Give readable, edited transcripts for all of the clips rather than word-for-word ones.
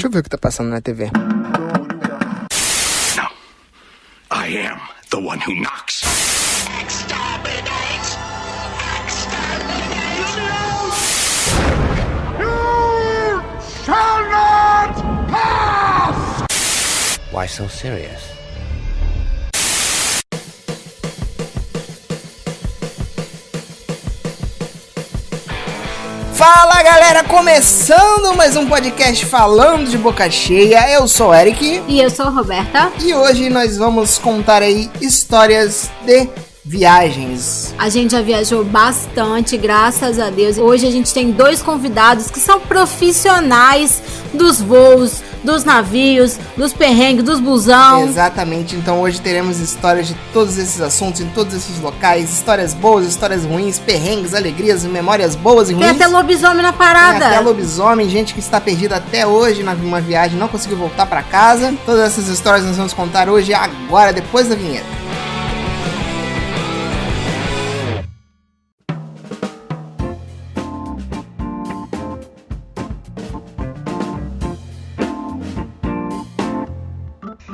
Deixa eu ver o que tá passando na TV. No. I am the one who knocks. Exterminate! Exterminate! You shall not pass! Why so serious? Fala galera, começando mais um podcast falando de boca cheia. Eu sou o Eric. E eu sou a Roberta. E hoje nós vamos contar aí histórias de viagens. A gente já viajou bastante, graças a Deus. Hoje a gente tem dois convidados que são profissionais dos voos, dos navios, dos perrengues, dos busão. Exatamente, então hoje teremos histórias de todos esses assuntos, em todos esses locais. Histórias boas, histórias ruins, perrengues, alegrias, memórias boas e ruins. Tem até lobisomem na parada. Tem até lobisomem, gente que está perdida até hoje numa viagem, não conseguiu voltar para casa. Todas essas histórias nós vamos contar hoje, agora, depois da vinheta.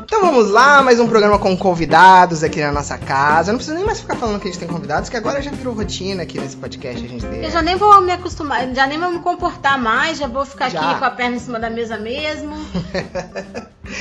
Então vamos lá, mais um programa com convidados aqui na nossa casa. Eu não preciso nem mais ficar falando que a gente tem convidados, que agora já virou rotina aqui nesse podcast a gente tem. Eu já nem vou me acostumar, já nem vou me comportar mais, já vou ficar aqui com a perna em cima da mesa mesmo.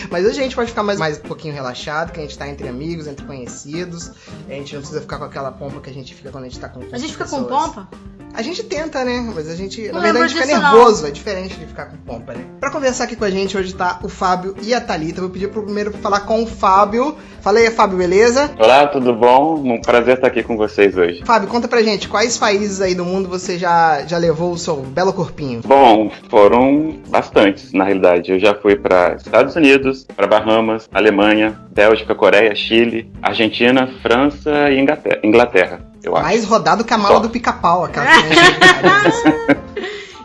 Mas hoje a gente pode ficar mais um pouquinho relaxado, que a gente tá entre amigos, entre conhecidos. A gente não precisa ficar com aquela pompa que a gente fica quando a gente tá com A gente fica pessoas. com pompa? A gente tenta, né? Mas a gente, Não na verdade, a gente fica disso, nervoso. não. É diferente de ficar com pompa, né? Pra conversar aqui com a gente, hoje tá o Fábio e a Thalita. Eu vou pedir pro primeiro falar com o Fábio. Fala aí, Fábio, beleza? Olá, tudo bom? Um prazer estar aqui com vocês hoje. Fábio, conta pra gente, quais países aí do mundo você já levou o seu belo corpinho? Bom, foram bastantes, na realidade. Eu já fui para Estados Unidos, para Bahamas, Alemanha, Bélgica, Coreia, Chile, Argentina, França e Inglaterra, eu acho. Mais rodado que a mala do Pica-Pau, aquela que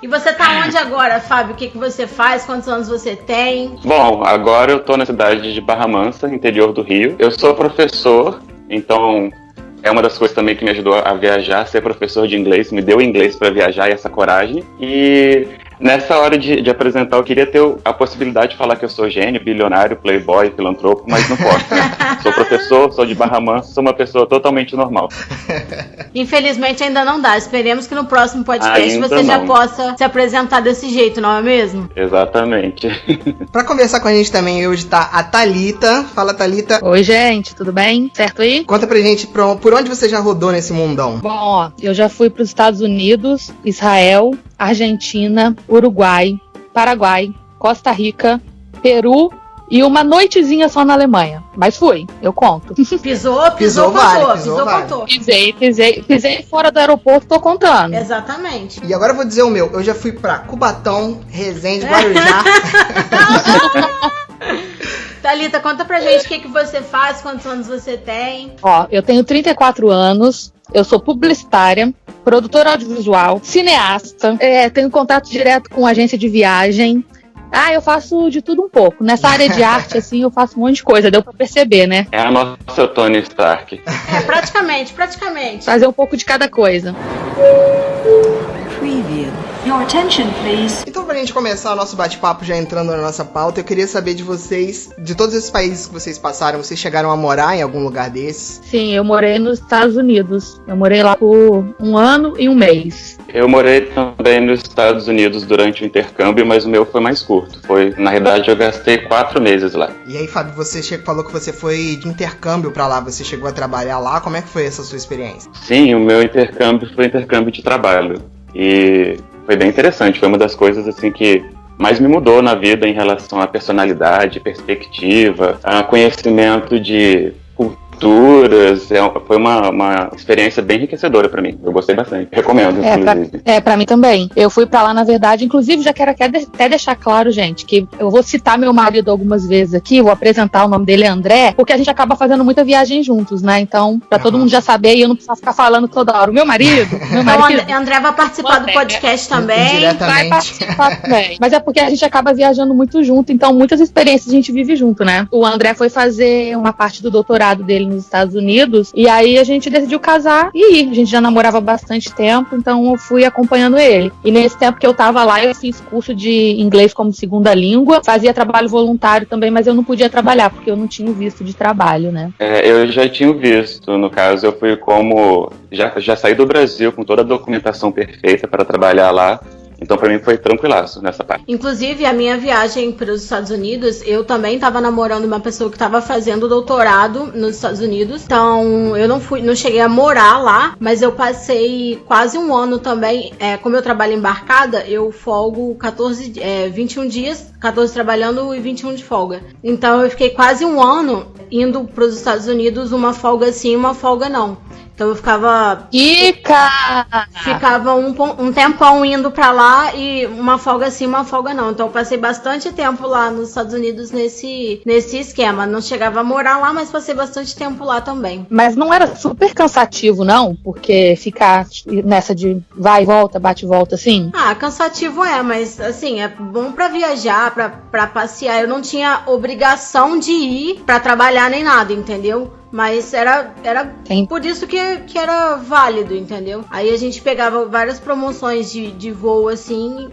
E você tá onde agora, Fábio? O que você faz? Quantos anos você tem? Bom, agora eu tô na cidade de Barra Mansa, interior do Rio. Eu sou professor, então é uma das coisas também que me ajudou a viajar, ser professor de inglês, me deu inglês para viajar e essa coragem. E nessa hora de apresentar, eu queria ter a possibilidade de falar que eu sou gênio, bilionário, playboy, filantropo, mas não posso. Sou professor, sou de Barra Mansa, sou uma pessoa totalmente normal. Infelizmente ainda não dá. Esperemos que no próximo podcast Ainda você já não. possa se apresentar desse jeito, não é mesmo? Exatamente. Pra conversar com a gente também hoje tá a Thalita. Fala, Thalita. Oi, gente, tudo bem? Certo aí? Conta pra gente por onde você já rodou nesse mundão. Bom, ó, eu já fui para os Estados Unidos, Israel, Argentina, Uruguai, Paraguai, Costa Rica, Peru e uma noitezinha só na Alemanha. Mas fui, eu conto. Pisou, vale, contou. Pisei fora do aeroporto, tô contando. Exatamente. E agora eu vou dizer o meu. Eu já fui pra Cubatão, Resende, Guarujá. Thalita, conta pra gente o que você faz, quantos anos você tem. Ó, eu tenho 34 anos, eu sou publicitária, produtora audiovisual, cineasta, tenho contato direto com agência de viagem. Eu faço de tudo um pouco. Nessa área de arte, assim, eu faço um monte de coisa, deu pra perceber, né? É a nossa Tony Stark. Praticamente. Fazer um pouco de cada coisa. Preview. Your attention, please. Então, pra gente começar o nosso bate-papo já entrando na nossa pauta, eu queria saber de vocês, de todos esses países que vocês passaram, vocês chegaram a morar em algum lugar desses? Sim, eu morei nos Estados Unidos. Eu morei lá por 1 ano e 1 mês. Eu morei também nos Estados Unidos durante o intercâmbio, mas o meu foi mais curto. Na realidade, eu gastei 4 meses lá. E aí, Fábio, você falou que você foi de intercâmbio pra lá, você chegou a trabalhar lá, como é que foi essa sua experiência? Sim, o meu intercâmbio foi intercâmbio de trabalho. E foi bem interessante, foi uma das coisas assim que mais me mudou na vida em relação à personalidade, perspectiva, a conhecimento de culturas. Foi uma experiência bem enriquecedora pra mim. Eu gostei bastante. Recomendo, inclusive. Pra mim também. Eu fui pra lá, na verdade, inclusive já quero até deixar claro, gente, que eu vou citar meu marido algumas vezes aqui, vou apresentar, o nome dele é André, porque a gente acaba fazendo muita viagem juntos, né? Então, pra todo mundo já saber e eu não precisar ficar falando toda hora. O meu marido... Então, André vai participar do podcast também. Vai participar também. Mas é porque a gente acaba viajando muito junto, então muitas experiências a gente vive junto, né? O André foi fazer uma parte do doutorado dele nos Estados Unidos, e aí a gente decidiu casar e ir. A gente já namorava há bastante tempo, então eu fui acompanhando ele. E nesse tempo que eu tava lá, eu fiz curso de inglês como segunda língua, fazia trabalho voluntário também, mas eu não podia trabalhar, porque eu não tinha o visto de trabalho, né? Eu já tinha o visto, no caso, eu fui como... Já saí do Brasil com toda a documentação perfeita para trabalhar lá. Então, pra mim, foi tranquilaço nessa parte. Inclusive, a minha viagem para os Estados Unidos, eu também estava namorando uma pessoa que estava fazendo doutorado nos Estados Unidos. Então, eu não cheguei a morar lá, mas eu passei quase um ano também. Como eu trabalho embarcada, eu folgo 21 dias, 14 trabalhando e 21 de folga. Então, eu fiquei quase um ano indo para os Estados Unidos, uma folga sim, uma folga não. Então eu ficava um tempão indo pra lá e uma folga sim, uma folga não. Então eu passei bastante tempo lá nos Estados Unidos nesse esquema. Não chegava a morar lá, mas passei bastante tempo lá também. Mas não era super cansativo, não? Porque ficar nessa de vai e volta, bate e volta, assim? Cansativo mas assim, é bom pra viajar, pra passear. Eu não tinha obrigação de ir pra trabalhar nem nada, entendeu? Mas era por isso que era válido, entendeu? Aí a gente pegava várias promoções de voo, assim,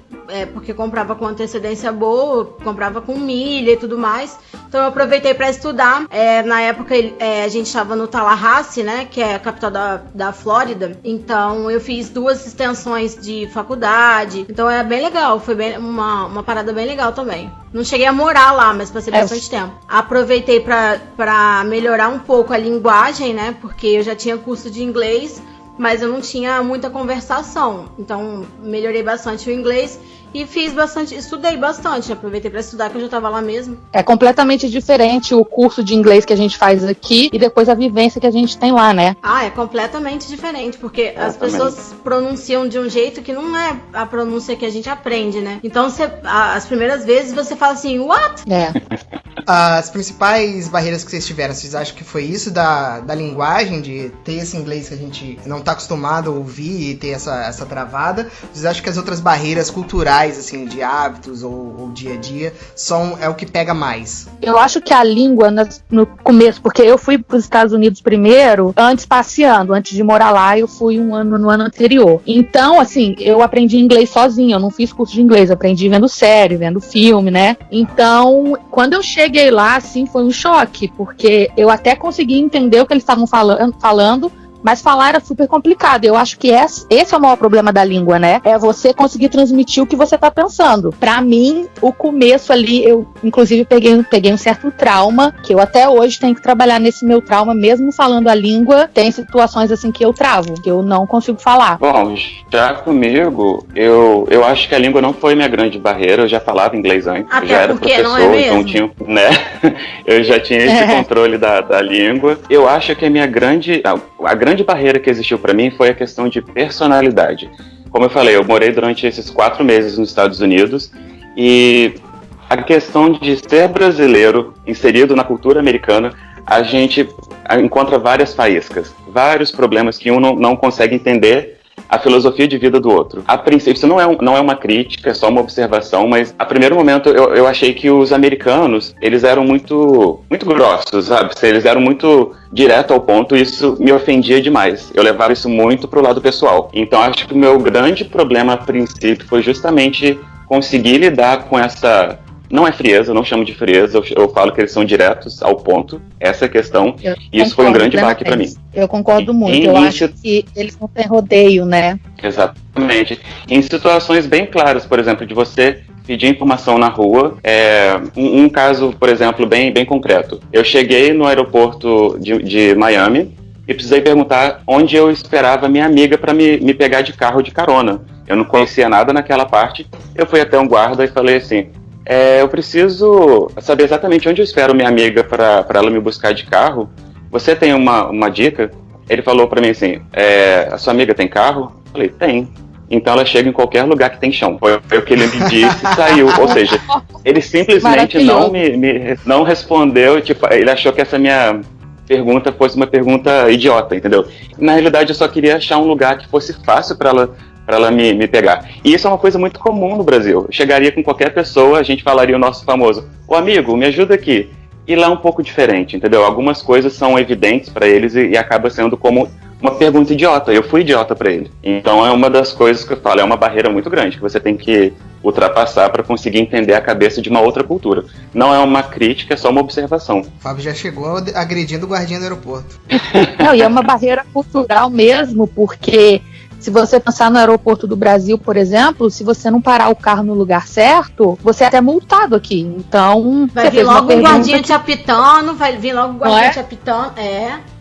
porque comprava com antecedência boa, comprava com milha e tudo mais. Então eu aproveitei para estudar. Na época a gente estava no Tallahassee, né, que é a capital da Flórida. Então eu fiz 2 extensões de faculdade. Então é bem legal, foi bem, uma parada bem legal também. Não cheguei a morar lá, mas passei bastante tempo. Aproveitei para melhorar um pouco a linguagem, né? Porque eu já tinha curso de inglês, mas eu não tinha muita conversação. Então, melhorei bastante o inglês e estudei bastante. Aproveitei para estudar, que eu já estava lá mesmo. É completamente diferente o curso de inglês que a gente faz aqui e depois a vivência que a gente tem lá, né? É completamente diferente, porque as pessoas pronunciam de um jeito que não é a pronúncia que a gente aprende, né? Então, as primeiras vezes você fala assim, what? As principais barreiras que vocês tiveram, vocês acham que foi isso da linguagem, de ter esse inglês que a gente não tá acostumado a ouvir e ter essa travada? Vocês acham que as outras barreiras culturais, assim, de hábitos ou dia a dia, é o que pega mais? Eu acho que a língua, no começo, porque eu fui para os Estados Unidos primeiro, antes de morar lá, eu fui no ano anterior. Então, assim, eu aprendi inglês sozinha, eu não fiz curso de inglês, eu aprendi vendo série, vendo filme, né? Então, quando eu cheguei lá, assim, foi um choque, porque eu até consegui entender o que eles estavam falando, mas falar era super complicado. Eu acho que esse é o maior problema da língua, né? É você conseguir transmitir o que você tá pensando. Pra mim, o começo ali, eu inclusive peguei um certo trauma, que eu até hoje tenho que trabalhar nesse meu trauma, mesmo falando a língua, tem situações assim que eu travo, que eu não consigo falar. Bom, já comigo, eu acho que a língua não foi minha grande barreira, eu já falava inglês antes, até já era professor, não é mesmo? Então tinha, né? Eu já tinha esse controle da língua. Eu acho que a grande barreira que existiu pra mim foi a questão de personalidade. Como eu falei, eu morei durante esses 4 meses nos Estados Unidos e a questão de ser brasileiro inserido na cultura americana, a gente encontra várias faíscas, vários problemas que um não consegue entender a filosofia de vida do outro. A princípio, isso não é uma crítica, é só uma observação, mas a primeiro momento eu achei que os americanos, eles eram muito, muito grossos, sabe? Eles eram muito direto ao ponto e isso me ofendia demais. Eu levava isso muito pro lado pessoal. Então acho que o meu grande problema a princípio foi justamente conseguir lidar com essa... Não é frieza, eu não chamo de frieza, eu falo que eles são diretos ao ponto, essa é a questão, e isso foi um grande baque pra mim. Eu concordo muito, eu acho que eles não têm rodeio, né? Exatamente. Em situações bem claras, por exemplo, de você pedir informação na rua, um caso, por exemplo, bem concreto. Eu cheguei no aeroporto de Miami e precisei perguntar onde eu esperava minha amiga para me pegar de carro de carona. Eu não conhecia nada naquela parte, eu fui até um guarda e falei assim... eu preciso saber exatamente onde eu espero minha amiga para ela me buscar de carro. Você tem uma dica? Ele falou para mim assim, a sua amiga tem carro? Eu falei, tem. Então ela chega em qualquer lugar que tem chão. Foi o que ele me disse e saiu. Ou seja, ele simplesmente não respondeu, tipo, ele achou que essa minha pergunta fosse uma pergunta idiota, entendeu? Na realidade eu só queria achar um lugar que fosse fácil para ela me pegar. E isso é uma coisa muito comum no Brasil. Eu chegaria com qualquer pessoa, a gente falaria o nosso famoso, ô amigo, me ajuda aqui. E lá é um pouco diferente, entendeu? Algumas coisas são evidentes pra eles e acaba sendo como uma pergunta idiota. Eu fui idiota pra ele. Então é uma das coisas que eu falo, é uma barreira muito grande que você tem que ultrapassar para conseguir entender a cabeça de uma outra cultura. Não é uma crítica, é só uma observação. O Fábio já chegou agredindo o guardinha do aeroporto. Não, e é uma barreira cultural mesmo, porque se você pensar no aeroporto do Brasil, por exemplo, se você não parar o carro no lugar certo, você é até multado aqui. Então, vai vir logo o guardinha te apitando, vai vir logo o guardinha te apitando,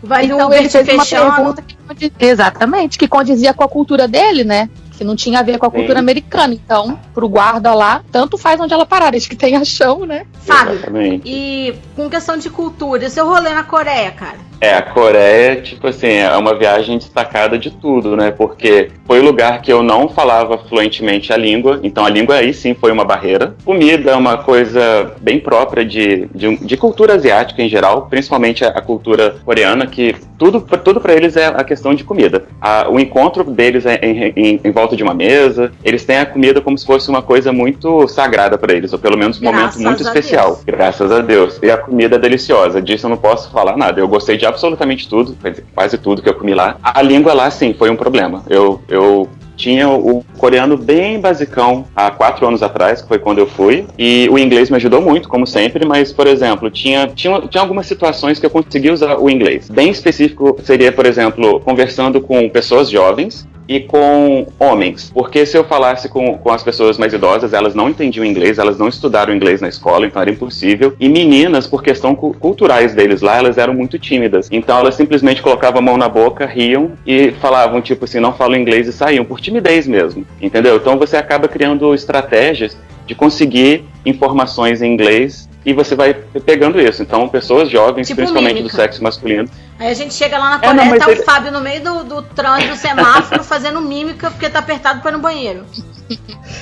vai vir então, o ele fez fechando. Uma pergunta exatamente, que condizia com a cultura dele, né? Que não tinha a ver com a cultura americana. Então, pro guarda lá, tanto faz onde ela parar, desde que tenha chão, né? Fábio, exatamente. E com questão de cultura, e seu rolê na Coreia, cara? A Coreia, tipo assim, é uma viagem destacada de tudo, né? Porque foi o lugar que eu não falava fluentemente a língua, então a língua aí sim foi uma barreira. Comida é uma coisa bem própria de cultura asiática em geral, principalmente a cultura coreana, que tudo pra eles é a questão de comida. O encontro deles é em volta de uma mesa, eles têm a comida como se fosse uma coisa muito sagrada pra eles, ou pelo menos um momento muito especial. Graças a Deus. E a comida é deliciosa, disso eu não posso falar nada. Eu gostei de absolutamente tudo, quase tudo que eu comi lá. A língua lá, sim, foi um problema. Eu tinha o coreano bem basicão há 4 anos atrás, que foi quando eu fui, e o inglês me ajudou muito, como sempre, mas, por exemplo, tinha algumas situações que eu consegui usar o inglês. Bem específico seria, por exemplo, conversando com pessoas jovens e com homens, porque se eu falasse com as pessoas mais idosas, elas não entendiam inglês, elas não estudaram inglês na escola, então era impossível. E meninas, por questão culturais deles lá, elas eram muito tímidas, então elas simplesmente colocavam a mão na boca, riam e falavam, tipo assim, não falo inglês, e saíam, por timidez mesmo, entendeu? Então você acaba criando estratégias de conseguir informações em inglês e você vai pegando isso. Então, pessoas jovens, tipo principalmente mímica. Do sexo masculino. Aí a gente chega lá na Coreia, tá o Fábio no meio do trânsito, do semáforo, fazendo mímica porque tá apertado para ir no banheiro.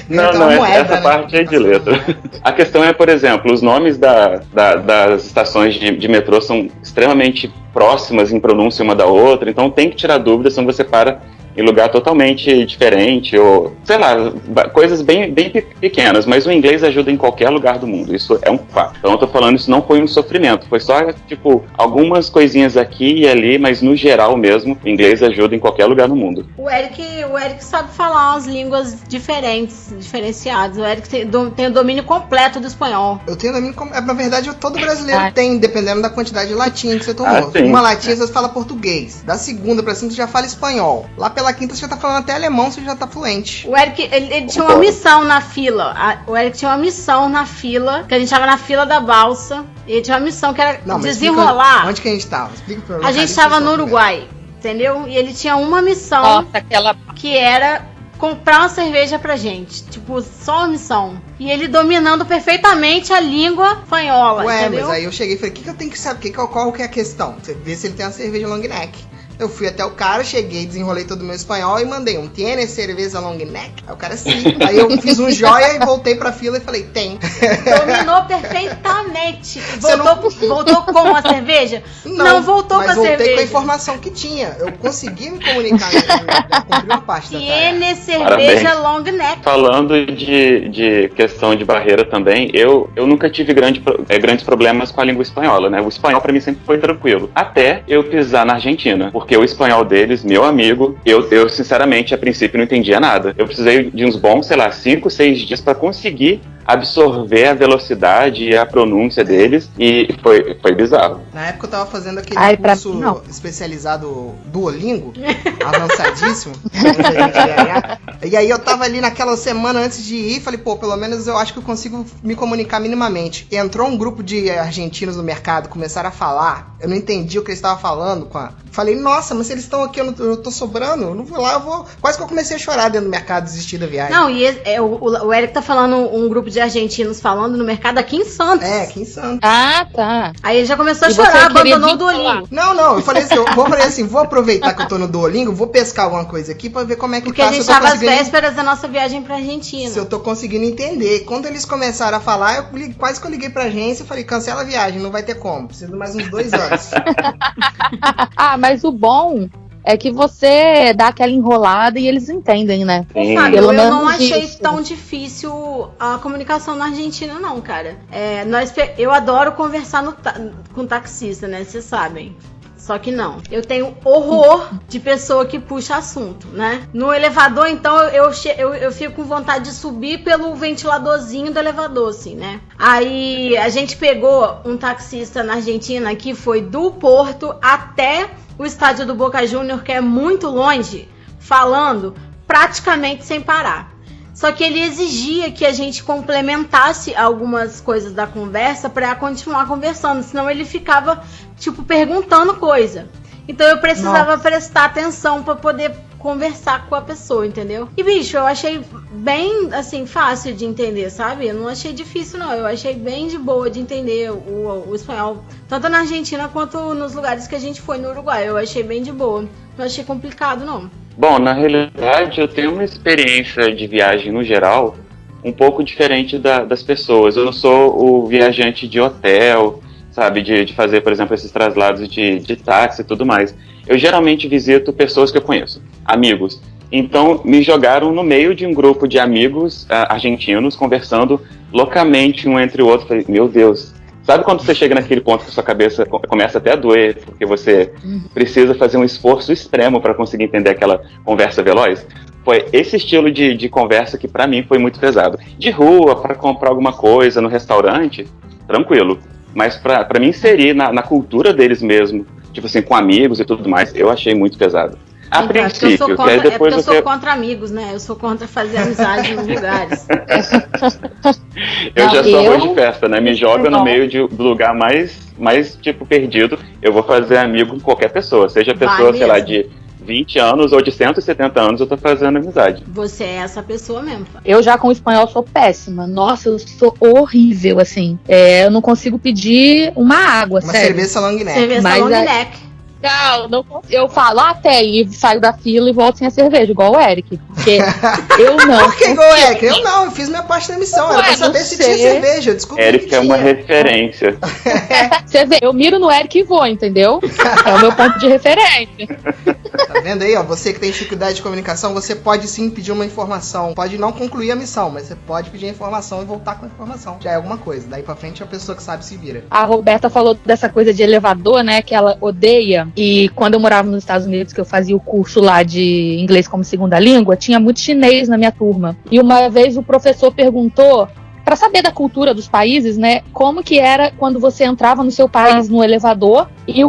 Essa parte é de letra. A questão é, por exemplo, os nomes das estações de metrô são extremamente próximas em pronúncia uma da outra, então tem que tirar dúvidas, senão você para em lugar totalmente diferente, ou, sei lá, coisas bem pequenas, mas o inglês ajuda em qualquer lugar do mundo, isso é um fato. Então eu tô falando, isso não foi um sofrimento, foi só, tipo, algumas coisinhas aqui e ali, mas no geral mesmo, o inglês ajuda em qualquer lugar do mundo. O Eric sabe falar umas línguas diferenciadas, o Eric tem o domínio completo do espanhol. Eu tenho domínio completo, na verdade todo brasileiro tem, dependendo da quantidade de latinha que você tomou. Uma latinha você fala português, da segunda pra cima você já fala espanhol, lá pela quinta você já tá falando até alemão, você já tá fluente. O Eric, ele tinha uma missão na fila. O Eric tinha uma missão na fila, que a gente tava na fila da balsa. E ele tinha uma missão que era desenrolar. Onde que a gente tava? Explica pra mim. A gente tava no Uruguai, entendeu? E ele tinha uma missão que era comprar uma cerveja pra gente. Tipo, só uma missão. E ele dominando perfeitamente a língua espanhola, entendeu? Mas aí eu cheguei e falei, o que eu tenho que saber? Qual que é a questão? Você vê se ele tem uma cerveja long neck. Eu fui até o cara, cheguei, desenrolei todo o meu espanhol e mandei "Tiene cerveja long neck?" Aí o cara sim. Aí eu fiz um joia e voltei pra fila e falei, tem. Dominou perfeitamente. Voltou com a cerveja? Não voltou com a cerveja. Mas voltei com a informação que tinha. Eu consegui me comunicar, cumpri uma parte da tarefa. Tiene cerveja long neck. Falando de questão de barreira também, eu nunca tive grandes problemas com a língua espanhola, né? O espanhol pra mim sempre foi tranquilo. Até eu pisar na Argentina. Porque o espanhol deles, meu amigo, eu sinceramente, a princípio, não entendia nada. Eu precisei de uns bons, 5, 6 dias para conseguir absorver a velocidade e a pronúncia deles, e foi bizarro. Na época eu tava fazendo aquele curso especializado Duolingo, avançadíssimo, e aí eu tava ali naquela semana antes de ir, falei, pelo menos eu acho que eu consigo me comunicar minimamente. Entrou um grupo de argentinos no mercado, começaram a falar, eu não entendi o que eles estavam falando, falei, nossa, mas se eles estão aqui, eu tô sobrando, eu não vou lá, eu vou... Quase que eu comecei a chorar dentro do mercado, desistir da viagem. Não, e o Eric tá falando um grupo de argentinos falando no mercado aqui em Santos. Aqui em Santos. Ah, tá. Aí ele já começou a chorar, abandonou o Duolingo. Não, eu falei assim, vou aproveitar que eu tô no Duolingo, vou pescar alguma coisa aqui pra ver como é que Porque a gente tava às vésperas da nossa viagem pra Argentina. Se eu tô conseguindo entender. Quando eles começaram a falar, quase que eu liguei pra agência e falei, cancela a viagem, não vai ter como, preciso de mais uns 2 anos. Mas o bom é que você dá aquela enrolada e eles entendem, né? Sim. Fábio, Pelo eu não menos achei isso. tão difícil a comunicação na Argentina, não, cara. Eu adoro conversar com taxista, né? Vocês sabem. Só que não. Eu tenho horror de pessoa que puxa assunto, né? No elevador, então, eu fico com vontade de subir pelo ventiladorzinho do elevador, assim, né? Aí a gente pegou um taxista na Argentina que foi do Porto até o estádio do Boca Juniors, que é muito longe, falando praticamente sem parar. Só que ele exigia que a gente complementasse algumas coisas da conversa para continuar conversando, senão ele ficava, tipo, perguntando coisa. Então eu precisava prestar atenção para poder conversar com a pessoa, entendeu? E, bicho, eu achei bem, assim, fácil de entender, sabe? Eu não achei difícil, não. Eu achei bem de boa de entender o espanhol, tanto na Argentina quanto nos lugares que a gente foi no Uruguai. Eu achei bem de boa. Não achei complicado, não. Bom, na realidade, eu tenho uma experiência de viagem no geral um pouco diferente das pessoas. Eu não sou o viajante de hotel, sabe, de fazer, por exemplo, esses traslados de táxi e tudo mais. Eu geralmente visito pessoas que eu conheço, amigos. Então, me jogaram no meio de um grupo de amigos argentinos, conversando loucamente um entre o outro. Falei, meu Deus, sabe quando você chega naquele ponto que sua cabeça começa até a doer, porque você precisa fazer um esforço extremo para conseguir entender aquela conversa veloz? Foi esse estilo de conversa que para mim foi muito pesado. De rua, para comprar alguma coisa no restaurante, tranquilo. Mas para me inserir na cultura deles mesmo, tipo assim, com amigos e tudo mais, eu achei muito pesado. A princípio, eu sou contra, que aí depois eu sou contra amigos, né? Eu sou contra fazer amizade nos lugares. Eu já sou arroz de festa, né? Me joga no meio do lugar mais tipo, perdido. Eu vou fazer amigo com qualquer pessoa. Seja pessoa, sei lá, de 20 anos ou de 170 anos, eu tô fazendo amizade. Você é essa pessoa mesmo. Eu já com o espanhol sou péssima. Nossa, eu sou horrível, assim. Eu não consigo pedir uma água, Uma sério. cerveja long neck. Cerveja long neck. Não, eu falo até e saio da fila e volto sem a cerveja, igual o Eric. Porque eu não. Por que igual o Eric? Eu não, eu fiz minha parte da missão. Era pra saber se tinha cerveja. Eu descobri Eric que é uma tinha. referência. Você vê, eu miro no Eric e vou, entendeu? É o meu ponto de referência. Tá vendo aí, ó? Você que tem dificuldade de comunicação, você pode sim pedir uma informação. Pode não concluir a missão, mas você pode pedir a informação e voltar com a informação. Já é alguma coisa. Daí pra frente a pessoa que sabe se vira. A Roberta falou dessa coisa de elevador, né? Que ela odeia. E quando eu morava nos Estados Unidos, que eu fazia o curso lá de inglês como segunda língua, tinha muito chinês na minha turma. E uma vez o professor perguntou, para saber da cultura dos países, né, como que era quando você entrava no seu país no elevador e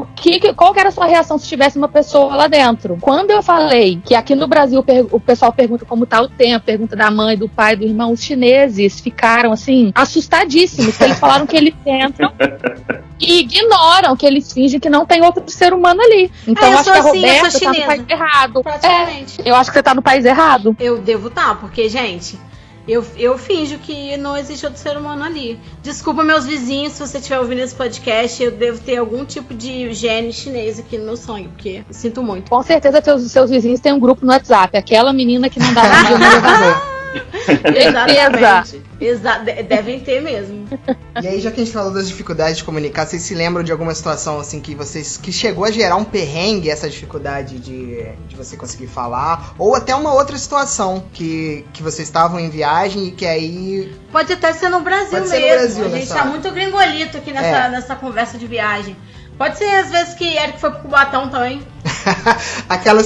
qual que era a sua reação se tivesse uma pessoa lá dentro. Quando eu falei que aqui no Brasil o pessoal pergunta como tá o tempo, pergunta da mãe, do pai, do irmão, os chineses ficaram, assim, assustadíssimos, porque eles falaram que eles entram e ignoram, que eles fingem que não tem outro ser humano ali. Então eu acho que a Roberta tá no país errado. Praticamente. Eu acho que você tá no país errado. Eu devo estar, porque, gente, eu finjo que não existe outro ser humano ali. Desculpa, meus vizinhos, se você estiver ouvindo esse podcast, eu devo ter algum tipo de gene chinês aqui no meu sangue, porque eu sinto muito. Com certeza seus vizinhos têm um grupo no WhatsApp. Aquela menina que não dá bom dia no elevador. Exatamente. Devem ter mesmo. E aí, já que a gente falou das dificuldades de comunicar, vocês se lembram de alguma situação assim que chegou a gerar um perrengue, essa dificuldade de você conseguir falar? Ou até uma outra situação que vocês estavam em viagem e que aí... Pode até ser no Brasil Pode ser mesmo. no Brasil, a gente tá muito gringolito aqui nessa conversa de viagem. Pode ser às vezes que Eric foi pro Cubatão também. Aquela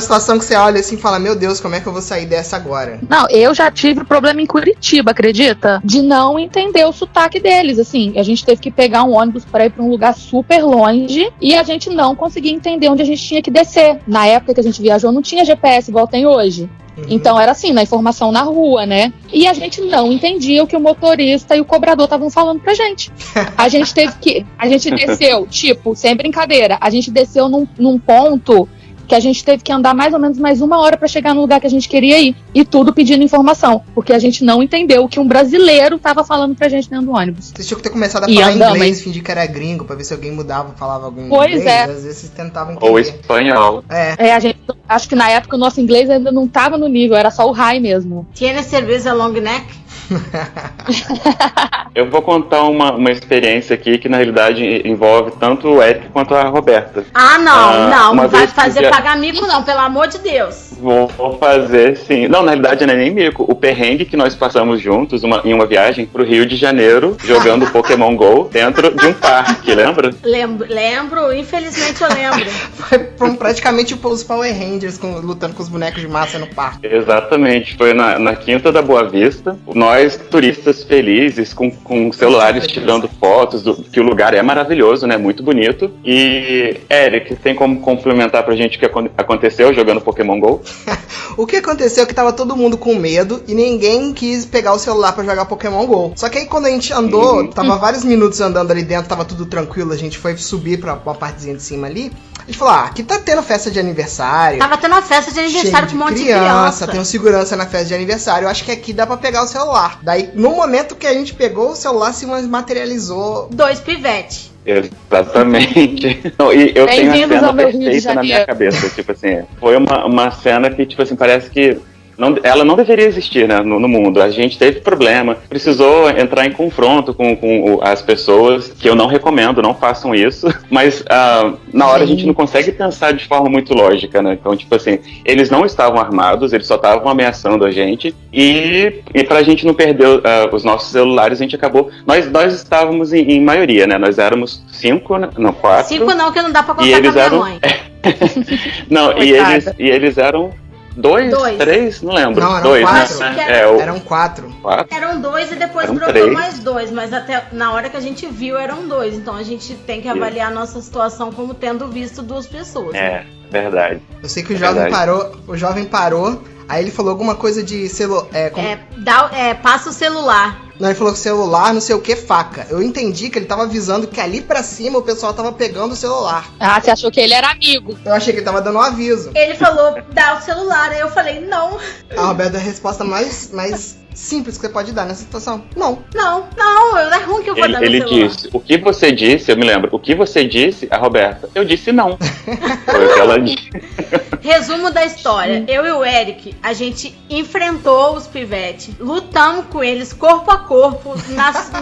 situação que você olha assim e fala, meu Deus, como é que eu vou sair dessa agora? Não, eu já tive problema em Curitiba, acredita? De não entender o sotaque deles, assim. A gente teve que pegar um ônibus para ir para um lugar super longe e a gente não conseguia entender onde a gente tinha que descer. Na época que a gente viajou não tinha GPS igual tem hoje. Então era assim, na informação na rua, né? E a gente não entendia o que o motorista e o cobrador estavam falando pra gente. A gente desceu, tipo, sem brincadeira, a gente desceu num ponto que a gente teve que andar mais ou menos mais 1 hora pra chegar no lugar que a gente queria ir. E tudo pedindo informação, porque a gente não entendeu o que um brasileiro tava falando pra gente dentro do ônibus. Vocês tinham que ter começado a falar inglês, fingir que era gringo, pra ver se alguém mudava, falava algum inglês. É. Às vezes vocês tentavam entender. Ou espanhol. A gente não Acho que na época o nosso inglês ainda não tava no nível, era só o high mesmo. Tiene cerveja long neck? Eu vou contar uma experiência aqui que na realidade envolve tanto o Eric quanto a Roberta. Ah, não uma vai vez que fazer já- pagar mico não, pelo amor de Deus. Vou fazer, sim. Não, na realidade não é nem mico. O perrengue que nós passamos juntos em uma viagem pro Rio de Janeiro, jogando Pokémon GO dentro de um parque, lembra? Lembro, infelizmente eu lembro. Foi praticamente os Power Rangers lutando com os bonecos de massa no parque. Exatamente. Foi na Quinta da Boa Vista. Nós, turistas felizes, com celulares tirando fotos, que o lugar é maravilhoso, né? Muito bonito. E, Eric, tem como complementar pra gente o que aconteceu jogando Pokémon GO? O que aconteceu é que tava todo mundo com medo e ninguém quis pegar o celular pra jogar Pokémon GO. Só que aí quando a gente andou, tava vários minutos andando ali dentro, tava tudo tranquilo, a gente foi subir pra uma partezinha de cima ali. A gente falou, aqui tá tendo festa de aniversário. Tava tendo uma festa de aniversário com um monte de criança. Tem um segurança na festa de aniversário. Eu acho que aqui dá pra pegar o celular. Daí, no momento que a gente pegou o celular, se materializou. 2 pivetes. Exatamente. Não, e eu tenho a Bem-vindos cena ao meu Rio de perfeita na minha Janeiro. cabeça. Tipo assim, foi uma cena que, tipo assim, parece que ela não deveria existir, né, no mundo. A gente teve problema, precisou entrar em confronto com as pessoas, que eu não recomendo, não façam isso, mas na hora a gente não consegue pensar de forma muito lógica, né? Então, tipo assim, eles não estavam armados, eles só estavam ameaçando a gente, e pra gente não perder os nossos celulares, a gente acabou... Nós estávamos em maioria, né? Nós éramos 5, não, 4. 5 não, que não dá pra E contar eles com a minha eram... mãe. Não, Coitada. e eles eram 2, 3, não lembro. Não, eram 2, 4. né? Acho que Eram 4. 4. Eram 2 e depois Eram brotou 3. mais 2, mas até na hora que a gente viu eram 2. Então a gente tem que avaliar a nossa situação como tendo visto 2 pessoas. É, verdade. Eu sei que o jovem parou, aí ele falou alguma coisa de celular. Passa o celular. Não, ele falou celular, não sei o que, faca. Eu entendi que ele tava avisando que ali pra cima o pessoal tava pegando o celular. Ah, você achou que ele era amigo. Eu achei que ele tava dando um aviso. Ele falou, dá o celular. Aí eu falei, não, A Roberta é a resposta mais simples que você pode dar nessa situação. Não. é ruim que eu vou dar Ele meu celular. disse, o que você disse, eu me lembro, o que você disse, a Roberta, eu disse não. Foi o que ela disse. Resumo da história. Eu e o Eric, a gente enfrentou os pivetes, lutamos com eles corpo a corpo,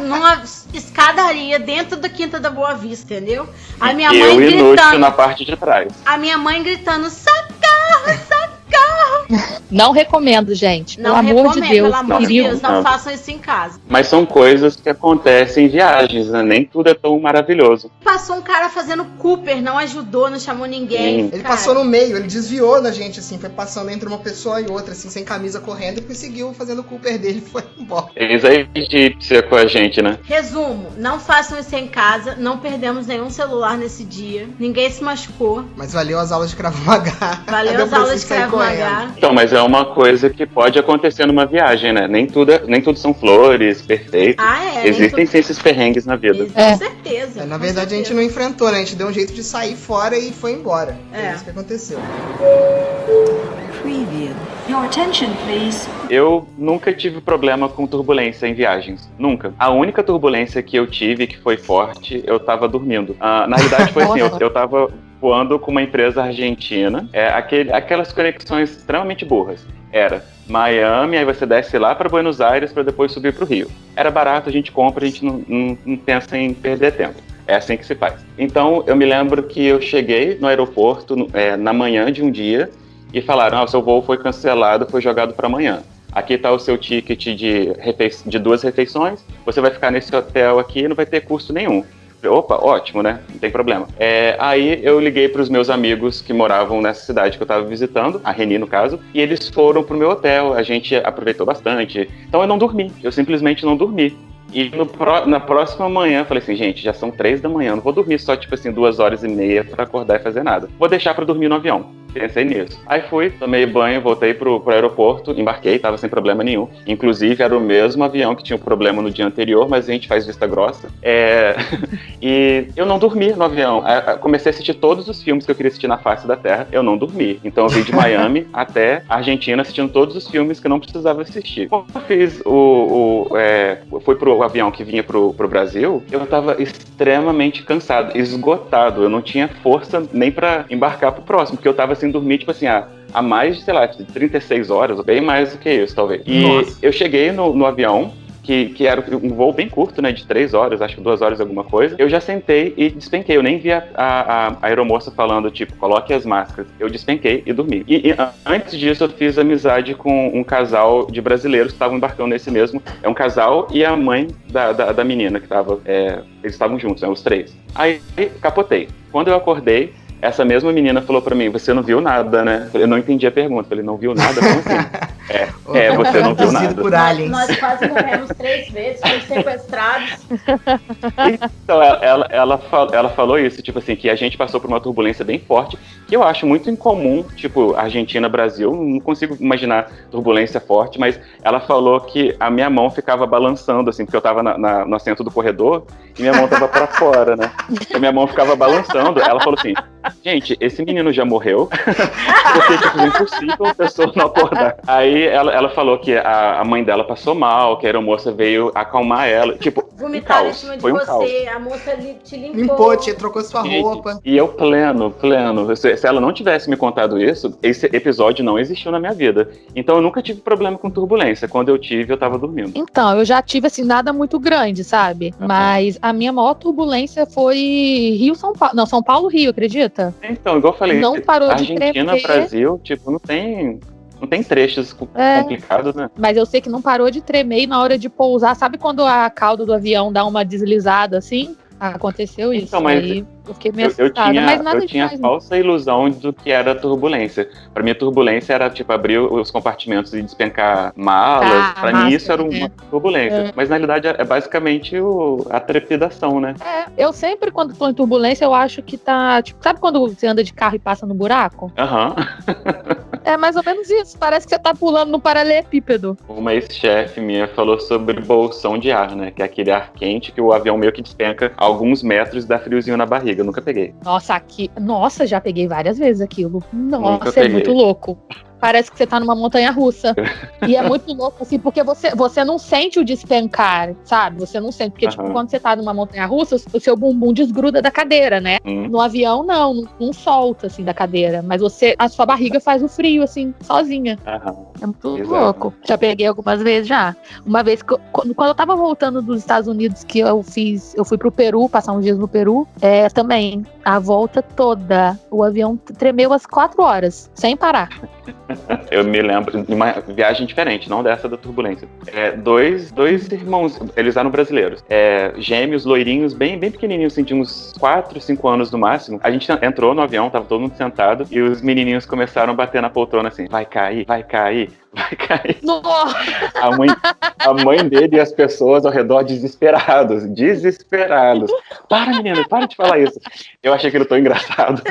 numa escadaria dentro da Quinta da Boa Vista, entendeu? A minha mãe Eu inútil gritando. na parte de trás. A minha mãe gritando, socorro! Não recomendo, gente. Pelo Não amor recomendo, de Deus. pelo amor de perigo. Deus, não façam isso em casa. Mas são coisas que acontecem em viagens, né? Nem tudo é tão maravilhoso. Passou um cara fazendo Cooper, não ajudou, não chamou ninguém. Sim. Ele Cara, passou no meio, ele desviou da gente, assim, foi passando entre uma pessoa e outra, assim, sem camisa correndo, e seguiu fazendo o Cooper dele e foi embora. Eles aí egípcia com a gente, né? Resumo, não façam isso em casa, não perdemos nenhum celular nesse dia, ninguém se machucou, Mas valeu as aulas de Krav Maga. valeu Deu as pra aulas você de sair Krav correndo. Maga. Então, mas é uma coisa que pode acontecer numa viagem, né? Nem tudo são flores, perfeito. Existem sim esses perrengues na vida. Com certeza. Na com verdade, a gente certeza. não enfrentou, né? A gente deu um jeito de sair fora e foi embora. É. É isso que aconteceu. Preview. Your attention, please. Eu nunca tive problema com turbulência em viagens. Nunca. A única turbulência que eu tive, que foi forte, eu tava dormindo. Na realidade foi assim, eu tava voando com uma empresa argentina. Aquelas conexões extremamente burras. Era Miami, aí você desce lá para Buenos Aires para depois subir pro Rio. Era barato, a gente compra, a gente não pensa em perder tempo. É assim que se faz. Então, eu me lembro que eu cheguei no aeroporto na manhã de um dia e falaram, o seu voo foi cancelado, foi jogado para amanhã. Aqui está o seu ticket de 2 refeições, você vai ficar nesse hotel aqui e não vai ter custo nenhum. Opa, ótimo, né? Não tem problema. Aí eu liguei para os meus amigos que moravam nessa cidade que eu estava visitando, a Reni no caso, e eles foram pro meu hotel, a gente aproveitou bastante. Então eu não dormi, eu simplesmente não dormi. E na próxima manhã eu falei assim, gente, já são 3 da manhã, não vou dormir só, 2h30 pra acordar e fazer nada. Vou deixar pra dormir no avião. Pensei nisso. Aí fui, tomei banho, voltei pro aeroporto, embarquei, tava sem problema nenhum. Inclusive, era o mesmo avião que tinha um problema no dia anterior, mas a gente faz vista grossa. E eu não dormi no avião. Comecei a assistir todos os filmes que eu queria assistir na face da Terra, eu não dormi. Então eu vim de Miami até a Argentina assistindo todos os filmes que eu não precisava assistir. Quando eu fiz fui pro avião que vinha pro Brasil, eu tava extremamente cansado, esgotado. Eu não tinha força nem pra embarcar pro próximo, porque eu tava sem dormir, tipo assim, há mais de, sei lá, 36 horas, bem mais do que isso, talvez. E Nossa. eu cheguei no avião, que era um voo bem curto, né, de 3 horas, acho que 2 horas alguma coisa. Eu já sentei e despenquei. Eu nem vi a aeromoça falando, tipo, coloque as máscaras. Eu despenquei e dormi. E antes disso, eu fiz amizade com um casal de brasileiros que estavam embarcando nesse mesmo. É um casal e a mãe da menina que tava... eles estavam juntos, né, os 3. Aí, capotei. Quando eu acordei, essa mesma menina falou pra mim, você não viu nada, né? Eu não entendi a pergunta. Falei, não viu nada? Como assim? Você não viu nada. Por aliens. Nós quase morremos 3 vezes, fomos sequestrados. Então, ela falou isso, tipo assim, que a gente passou por uma turbulência bem forte, que eu acho muito incomum, tipo, Argentina, Brasil, não consigo imaginar turbulência forte, mas ela falou que a minha mão ficava balançando, assim, porque eu tava no assento do corredor e minha mão tava pra fora, né? E minha mão ficava balançando. Ela falou assim, gente, esse menino já morreu, porque, tipo, é impossível a pessoa não acordar. Aí ela falou que a mãe dela passou mal, que a aeromoça veio acalmar ela, tipo, Vomitaram em cima de foi um caos. você, a moça te limpou. Limpou, trocou sua roupa. E eu pleno. Se ela não tivesse me contado isso, esse episódio não existiu na minha vida. Então eu nunca tive problema com turbulência. Quando eu tive, eu tava dormindo. Então, eu já tive, assim, nada muito grande, sabe? Mas a minha maior turbulência foi Rio-São Paulo. Não, São Paulo-Rio, acredita? Então, igual eu falei, Não parou de Argentina, tremer. Brasil, tipo, não tem trechos complicados, né? Mas eu sei que não parou de tremer e na hora de pousar, sabe quando a cauda do avião dá uma deslizada assim? Aconteceu isso. Então, mas aí eu fiquei meio assustada. Mas nada eu tinha a demais, falsa ilusão do que era turbulência. Pra mim, a turbulência era, tipo, abrir os compartimentos e despencar malas. Pra mim, isso era uma turbulência. Mas, na realidade, é basicamente a trepidação, né? Eu sempre, quando tô em turbulência, eu acho que tá... Tipo, sabe quando você anda de carro e passa no buraco? Aham. É mais ou menos isso. Parece que você tá pulando no paralelepípedo. Uma ex-chefe minha falou sobre bolsão de ar, né? Que é aquele ar quente que o avião meio que despenca a alguns metros e dá friozinho na barriga. Eu nunca peguei. Nossa, já peguei várias vezes aquilo. Nunca Nossa, peguei. é muito louco. Parece que você tá numa montanha-russa. E é muito louco, assim, porque você não sente o despencar, sabe? Você não sente. Porque, tipo, quando você tá numa montanha-russa, o seu bumbum desgruda da cadeira, né? No avião, não solta, assim, da cadeira. Mas a sua barriga faz o frio, assim, sozinha. É muito louco. Já peguei algumas vezes, já. Uma vez, quando eu tava voltando dos Estados Unidos, que eu fui pro Peru, passar uns dias no Peru, também, a volta toda, o avião tremeu às 4 horas, sem parar. Eu me lembro de uma viagem diferente, não dessa da turbulência. Dois irmãos, eles eram brasileiros. Gêmeos, loirinhos, bem pequenininhos, assim, de uns 4, 5 anos no máximo. A gente entrou no avião, tava todo mundo sentado, e os menininhos começaram a bater na poltrona assim, vai cair, vai cair, vai cair. Nossa. A mãe dele e as pessoas ao redor desesperados. Para, menino, para de falar isso. Eu achei aquilo tão engraçado.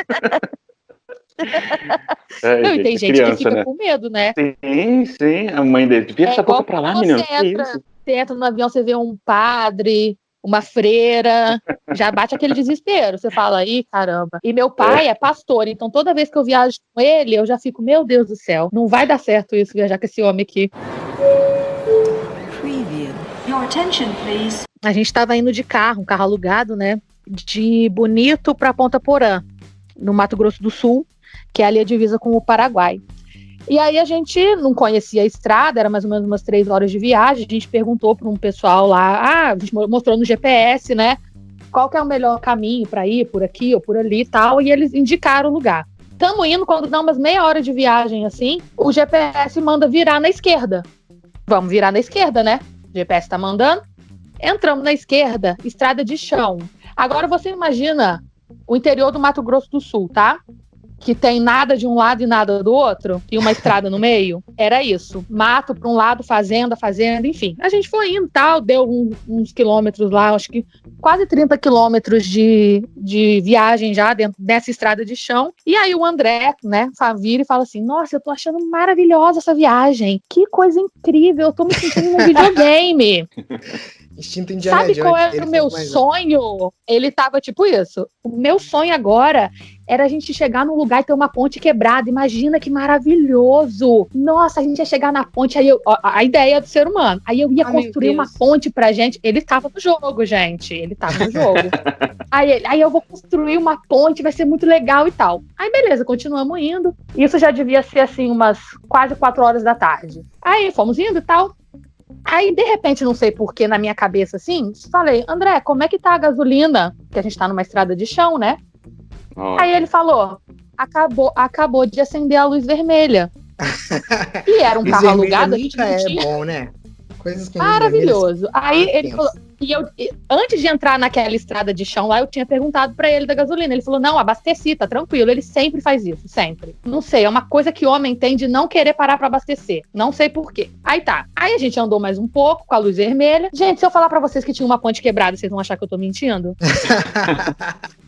Não, e tem gente criança, que fica, né, com medo, né? Sim, a mãe dele. Vira essa boca pra lá, menino. Você entra no avião, você vê um padre, uma freira, já bate aquele desespero. Você fala, ih, caramba. E meu pai é pastor, então toda vez que eu viajo com ele, eu já fico, meu Deus do céu, não vai dar certo isso, viajar com esse homem aqui. Your attention, please. A gente tava indo de carro, um carro alugado, né? De Bonito pra Ponta Porã, no Mato Grosso do Sul, que é ali a divisa com o Paraguai. E aí a gente não conhecia a estrada, era mais ou menos umas 3 horas de viagem, a gente perguntou para um pessoal lá, a gente mostrou no GPS, né, qual que é o melhor caminho para ir, por aqui ou por ali e tal, e eles indicaram o lugar. Estamos indo, quando dá umas meia hora de viagem assim, o GPS manda virar na esquerda. Vamos virar na esquerda, né? O GPS tá mandando. Entramos na esquerda, estrada de chão. Agora você imagina o interior do Mato Grosso do Sul, tá? Que tem nada de um lado e nada do outro, e uma estrada no meio. Era isso. Mato para um lado, fazenda, enfim. A gente foi indo, tal, deu uns quilômetros lá, acho que quase 30 quilômetros de viagem já dentro dessa estrada de chão. E aí o André, né, vira e fala assim, nossa, eu tô achando maravilhosa essa viagem. Que coisa incrível, eu tô me sentindo num videogame. Instinto Indiana Sabe Jones. qual era Ele o meu faz mais sonho? Ele tava tipo isso. O meu sonho agora era a gente chegar num lugar e ter uma ponte quebrada. Imagina que maravilhoso! Nossa, a gente ia chegar na ponte, aí a ideia do ser humano. Aí eu ia construir uma ponte pra gente. Ele tava no jogo, gente. Ele tava no jogo. Aí eu vou construir uma ponte, vai ser muito legal e tal. Aí beleza, continuamos indo. Isso já devia ser assim, umas quase 4 horas da tarde. Aí fomos indo e tal. Aí, de repente, não sei porquê, na minha cabeça, assim, falei, André, como é que tá a gasolina? Que a gente tá numa estrada de chão, né? Oh. Aí ele falou, acabou de acender a luz vermelha. E era um carro alugado, a gente não tinha... bom, né? Coisas que Maravilhoso. Aí ele falou... antes de entrar naquela estrada de chão lá, eu tinha perguntado pra ele da gasolina. Ele falou, não, abasteci, tá tranquilo. Ele sempre faz isso, sempre. Não sei, é uma coisa que homem tem de não querer parar pra abastecer. Não sei por quê. Aí tá. Aí a gente andou mais um pouco com a luz vermelha. Gente, se eu falar pra vocês que tinha uma ponte quebrada, vocês vão achar que eu tô mentindo?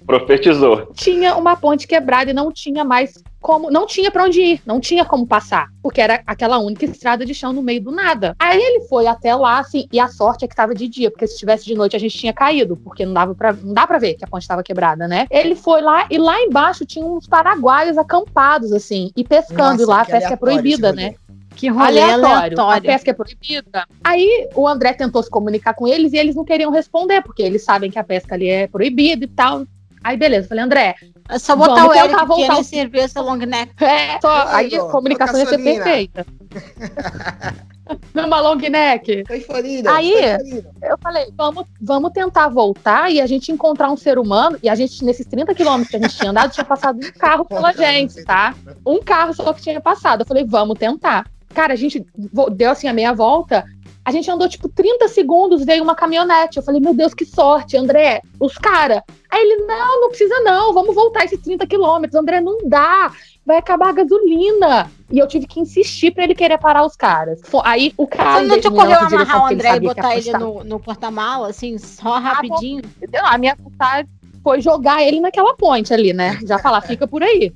Profetizou. Tinha uma ponte quebrada e não tinha mais como... Não tinha pra onde ir, não tinha como passar. Porque era aquela única estrada de chão no meio do nada. Aí ele foi até lá, assim, e a sorte é que tava de dia, porque se estivesse de noite a gente tinha caído, porque não dá pra ver que a ponte tava quebrada, né? Ele foi lá e lá embaixo tinha uns paraguaios acampados, assim, e pescando. Nossa, e lá a que pesca é proibida, esse rolê. né? Que rolê aleatório. A pesca é proibida. Aí o André tentou se comunicar com eles e eles não queriam responder, porque eles sabem que a pesca ali é proibida e tal. Aí beleza, falei, André, É só botar vamos o Eric tentar voltar Piano o- e cerveja long neck. aí a comunicação ia ser gasolina. perfeita. Numa long neck. Foi Florida. Aí, foi Florida. eu falei, vamos tentar voltar e a gente encontrar um ser humano. E a gente, nesses 30 quilômetros que a gente tinha andado, tinha passado um carro pela gente, tá? Um carro só que tinha passado. Eu falei, vamos tentar. Cara, a gente deu assim a meia volta. A gente andou tipo 30 segundos, veio uma caminhonete. Eu falei, meu Deus, que sorte, André, os caras. Aí ele, não precisa não, vamos voltar esses 30 quilômetros. André, não dá, vai acabar a gasolina. E eu tive que insistir pra ele querer parar os caras. Aí o cara... Você não te ocorreu amarrar o André e botar ele no... no porta-mala, assim, só rapidinho? A minha vontade foi jogar ele naquela ponte ali, né? Já falar, fica por aí.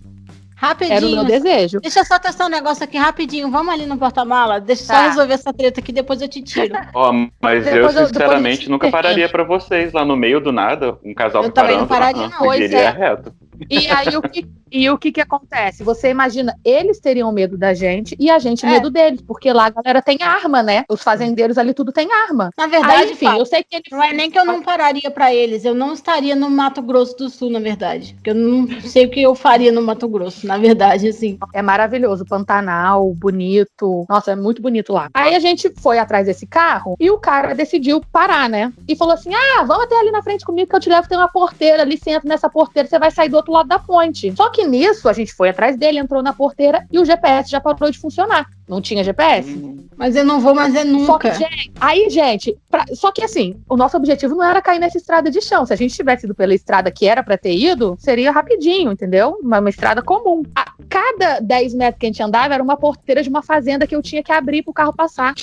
Rapidinho. Era o meu desejo. Deixa eu só testar um negócio aqui rapidinho. Vamos ali no porta-mala? Deixa eu só Tá. resolver essa treta aqui, depois eu te tiro. Ó, mas Depois eu eu- sinceramente depois nunca eu- pararia pra vocês lá no meio do nada, um casal Eu também não parando. pararia, não. Pois Seguiria é. reto. E aí o que acontece? Você imagina, eles teriam medo da gente e a gente medo deles, porque lá a galera tem arma, né? Os fazendeiros ali tudo tem arma. Na verdade, Aí, enfim, Fábio, eu sei que eles... não é nem que eu não pararia pra eles, eu não estaria no Mato Grosso do Sul, na verdade. Porque eu não sei o que eu faria no Mato Grosso, na verdade, assim. É maravilhoso, Pantanal, bonito. Nossa, é muito bonito lá. Aí a gente foi atrás desse carro e o cara decidiu parar, né? E falou assim, vamos até ali na frente comigo que eu te levo, tem uma porteira ali, você entra nessa porteira, você vai sair do outro lado da ponte. Só que nisso, a gente foi atrás dele, entrou na porteira e o GPS já parou de funcionar. Não tinha GPS? Mas eu não vou mais Só nunca. que, gente, só que assim, o nosso objetivo não era cair nessa estrada de chão. Se a gente tivesse ido pela estrada que era pra ter ido, seria rapidinho, entendeu? Uma estrada comum. A cada 10 metros que a gente andava era uma porteira de uma fazenda que eu tinha que abrir pro carro passar.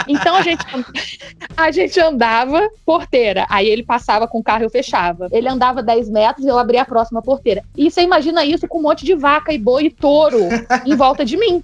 Então a gente andava, porteira. Aí ele passava com o carro e eu fechava. Ele andava 10 metros e eu abria a próxima porteira. E você imagina isso com um monte de vaca e boi e touro em volta de mim.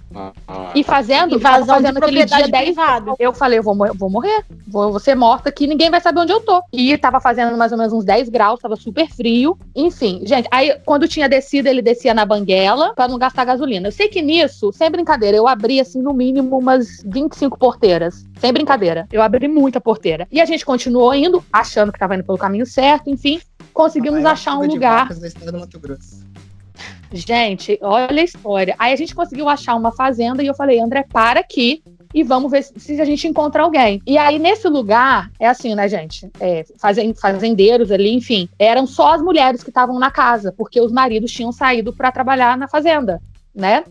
E fazendo Invasão de aquele dia propriedade 10. privada. Eu falei, eu vou morrer, vou ser morta aqui, ninguém vai saber onde eu tô. E tava fazendo mais ou menos uns 10 graus, tava super frio. Enfim, gente, aí quando tinha descido, ele descia na banguela pra não gastar gasolina. Eu sei que nisso, sem brincadeira, eu abri assim no mínimo umas 25 porteiras. Sem brincadeira, eu abri muita porteira. E a gente continuou indo, achando que tava indo pelo caminho certo, enfim, conseguimos achar um lugar. Da estrada do Mato Grosso. Gente, olha a história. Aí a gente conseguiu achar uma fazenda e eu falei, André, para aqui e vamos ver se a gente encontra alguém. E aí, nesse lugar, é assim, né, gente? Fazendeiros ali, enfim, eram só as mulheres que estavam na casa, porque os maridos tinham saído para trabalhar na fazenda, né?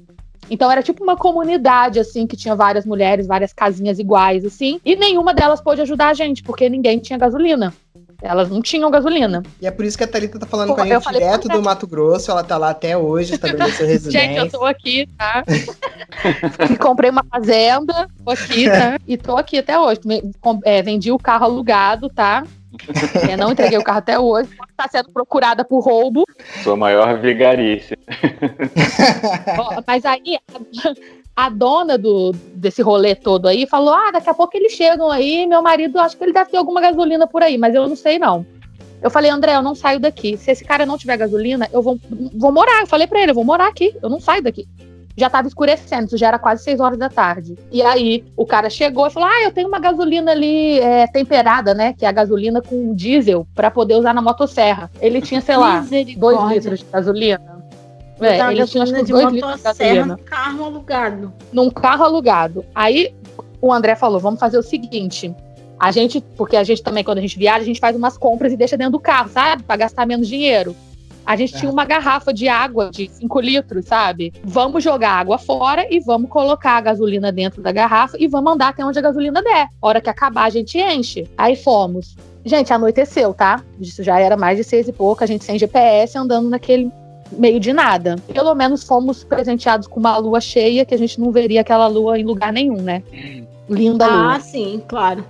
Então era tipo uma comunidade, assim, que tinha várias mulheres, várias casinhas iguais, assim, e nenhuma delas pôde ajudar a gente, porque ninguém tinha gasolina. Elas não tinham gasolina. E é por isso que a Thalita tá falando com a Eu gente falei, direto do Mato Grosso, ela tá lá até hoje, estabeleceu residência. Gente, eu tô aqui, tá? Comprei uma fazenda, tô aqui, tá? E tô aqui até hoje. Vendi o carro alugado, tá? Eu não entreguei o carro até hoje, está sendo procurada por roubo. Sua maior vigarice. Mas aí a dona desse rolê todo aí falou: daqui a pouco eles chegam aí, meu marido, acho que ele deve ter alguma gasolina por aí, mas eu não sei não. Eu falei: André, eu não saio daqui. Se esse cara não tiver gasolina, eu vou morar. Eu falei pra ele: eu vou morar aqui, eu não saio daqui. Já tava escurecendo, isso já era quase 6 horas da tarde. E aí o cara chegou e falou: eu tenho uma gasolina ali temperada, né? Que é a gasolina com diesel, pra poder usar na motosserra. Ele tinha, sei lá, 2 litros de gasolina. Ele tinha acho que 2 litros de gasolina. Num carro alugado. Aí o André falou: vamos fazer o seguinte. Porque a gente também, quando a gente viaja, a gente faz umas compras e deixa dentro do carro, sabe? Pra gastar menos dinheiro. A gente tinha uma garrafa de água de 5 litros, sabe? Vamos jogar a água fora e vamos colocar a gasolina dentro da garrafa e vamos andar até onde a gasolina der. A hora que acabar, a gente enche. Aí fomos. Gente, anoiteceu, tá? Isso já era mais de 6 e pouco, a gente sem GPS, andando naquele meio de nada. Pelo menos fomos presenteados com uma lua cheia, que a gente não veria aquela lua em lugar nenhum, né? Linda lua. Ah, sim, claro.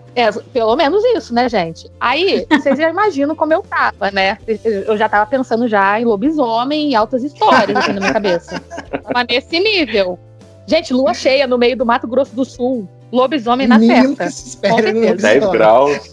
Pelo menos isso, né, gente? Aí, vocês já imaginam como eu tava, né? Eu já tava pensando já em lobisomem e altas histórias assim, na minha cabeça. Tava nesse nível. Gente, lua cheia no meio do Mato Grosso do Sul. Lobisomem na mínimo festa. Que se espera no 10 graus.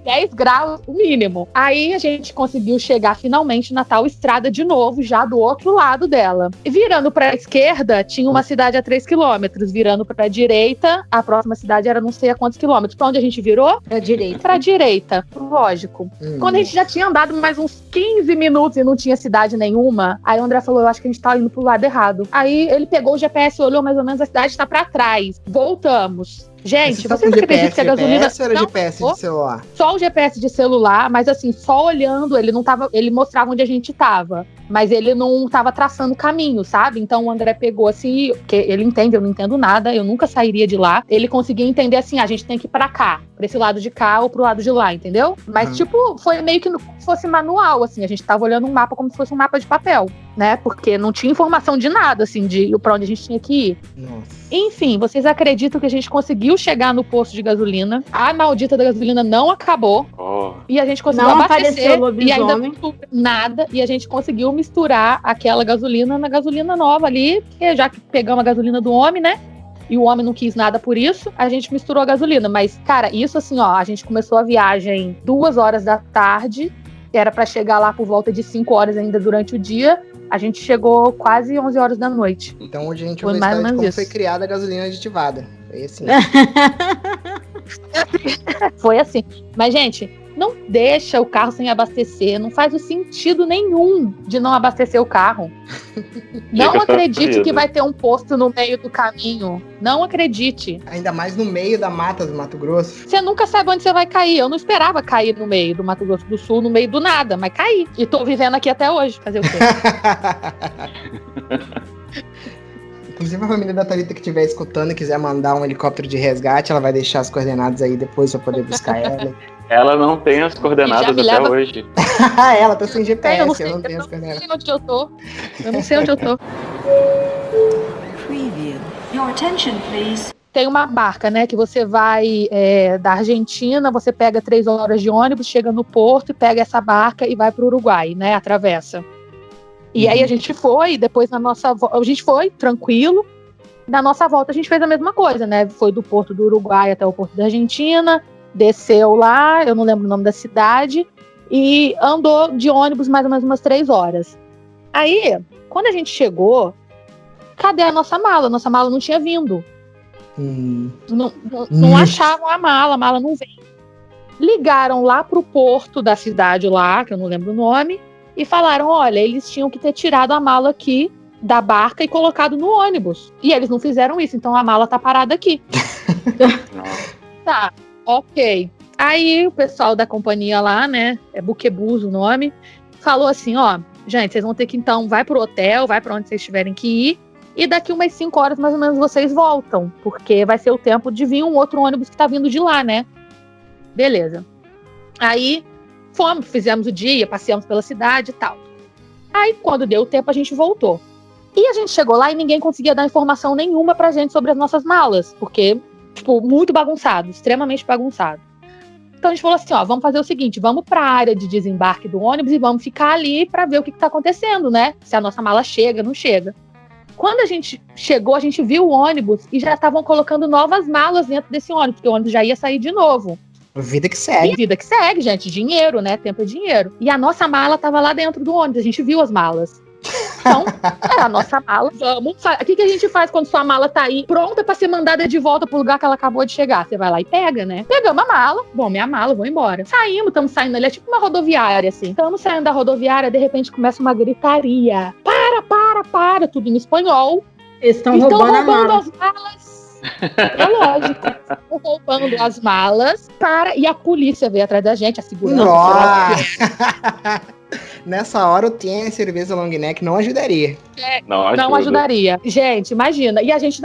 10 graus, o mínimo. Aí a gente conseguiu chegar finalmente na tal estrada de novo, já do outro lado dela. E virando pra esquerda, tinha uma cidade a 3 quilômetros. Virando pra direita, a próxima cidade era não sei a quantos quilômetros. Pra onde a gente virou? Pra direita. Pra direita, lógico. Quando a gente já tinha andado mais uns 15 minutos e não tinha cidade nenhuma, aí o André falou: eu acho que a gente tá indo pro lado errado. Aí ele pegou o GPS, olhou mais ou menos, a cidade tá pra trás. Voltamos. Gente, vocês acreditam que a gasolina... GPS ou era GPS de celular? Só o GPS de celular, mas assim, só olhando, ele mostrava onde a gente tava. Mas ele não tava traçando caminho, sabe? Então o André pegou assim, porque ele entende, eu não entendo nada, eu nunca sairia de lá. Ele conseguia entender assim: a gente tem que ir pra cá, pra esse lado de cá ou pro lado de lá, entendeu? Mas tipo, foi meio que fosse manual, assim, a gente tava olhando um mapa como se fosse um mapa de papel, né? Porque não tinha informação de nada, assim, de pra onde a gente tinha que ir. Nossa. Enfim, vocês acreditam que a gente conseguiu chegar no posto de gasolina? A maldita da gasolina não acabou. E a gente conseguiu não abastecer. Lobisomem. E ainda não nada. E a gente conseguiu misturar aquela gasolina na gasolina nova ali. Porque já que pegamos a gasolina do homem, né? E o homem não quis nada por isso, a gente misturou a gasolina. Mas, cara, isso assim, ó, a gente começou a viagem 2 horas da tarde. Era pra chegar lá por volta de 5 horas ainda durante o dia. A gente chegou quase 11 horas da noite. Então hoje a gente Foi vai mais história ou de como menos foi isso. criada a gasolina aditivada. Foi assim. Foi assim. Mas, gente, não deixa o carro sem abastecer. Não faz o sentido nenhum de não abastecer o carro. Não acredite que vai ter um posto no meio do caminho. Não acredite. Ainda mais no meio da mata do Mato Grosso. Você nunca sabe onde você vai cair. Eu não esperava cair no meio do Mato Grosso do Sul, no meio do nada, mas caí. E tô vivendo aqui até hoje. Fazer o quê? Inclusive a família da Thalita que estiver escutando e quiser mandar um helicóptero de resgate, ela vai deixar as coordenadas aí depois pra poder buscar ela. Ela não tem as coordenadas até leva... hoje. Ela tá sem GPS, eu não tenho as coordenadas. Sei onde eu tô. Eu não sei onde eu tô. Your attention, please. Tem uma barca, né, que você vai da Argentina, você pega 3 horas de ônibus, chega no porto e pega essa barca e vai pro Uruguai, né, atravessa. E aí a gente foi, depois na nossa volta, a gente foi tranquilo. Na nossa volta a gente fez a mesma coisa, né, foi do porto do Uruguai até o porto da Argentina, desceu lá, eu não lembro o nome da cidade, e andou de ônibus mais ou menos umas 3 horas. Aí, quando a gente chegou, cadê a nossa mala? Nossa mala não tinha vindo. Não achavam a mala não veio. Ligaram lá pro porto da cidade lá, que eu não lembro o nome, e falaram: olha, eles tinham que ter tirado a mala aqui da barca e colocado no ônibus. E eles não fizeram isso, então a mala tá parada aqui. Tá, ok. Aí o pessoal da companhia lá, né, é Buquebus o nome, falou assim: ó, gente, vocês vão ter que então, vai pro hotel, vai pra onde vocês tiverem que ir, e daqui umas 5 horas mais ou menos vocês voltam, porque vai ser o tempo de vir um outro ônibus que tá vindo de lá, né? Beleza. Aí fomos, fizemos o dia, passeamos pela cidade e tal. Aí quando deu o tempo a gente voltou. E a gente chegou lá e ninguém conseguia dar informação nenhuma pra gente sobre as nossas malas, porque, tipo, muito bagunçado, extremamente bagunçado. Então a gente falou assim, ó, vamos fazer o seguinte, vamos pra área de desembarque do ônibus e vamos ficar ali pra ver o que tá acontecendo, né? Se a nossa mala chega, não chega. Quando a gente chegou, a gente viu o ônibus e já estavam colocando novas malas dentro desse ônibus, porque o ônibus já ia sair de novo. Vida que segue. E vida que segue, gente. Dinheiro, né? Tempo é dinheiro. E a nossa mala tava lá dentro do ônibus, a gente viu as malas. Então, a nossa mala, vamos. O que a gente faz quando sua mala tá aí pronta pra ser mandada de volta pro lugar que ela acabou de chegar? Você vai lá e pega, né? Pegamos a mala. Bom, minha mala, vou embora. Estamos saindo ali, é tipo uma rodoviária, assim. Estamos saindo da rodoviária, de repente começa uma gritaria. Para, tudo em espanhol. Eles estão roubando as malas. É lógico. Estão roubando as malas. E a polícia veio atrás da gente, a segurança. Nossa! Nessa hora o TN cerveja long neck não ajudaria. Não ajudaria. Gente, imagina. E a gente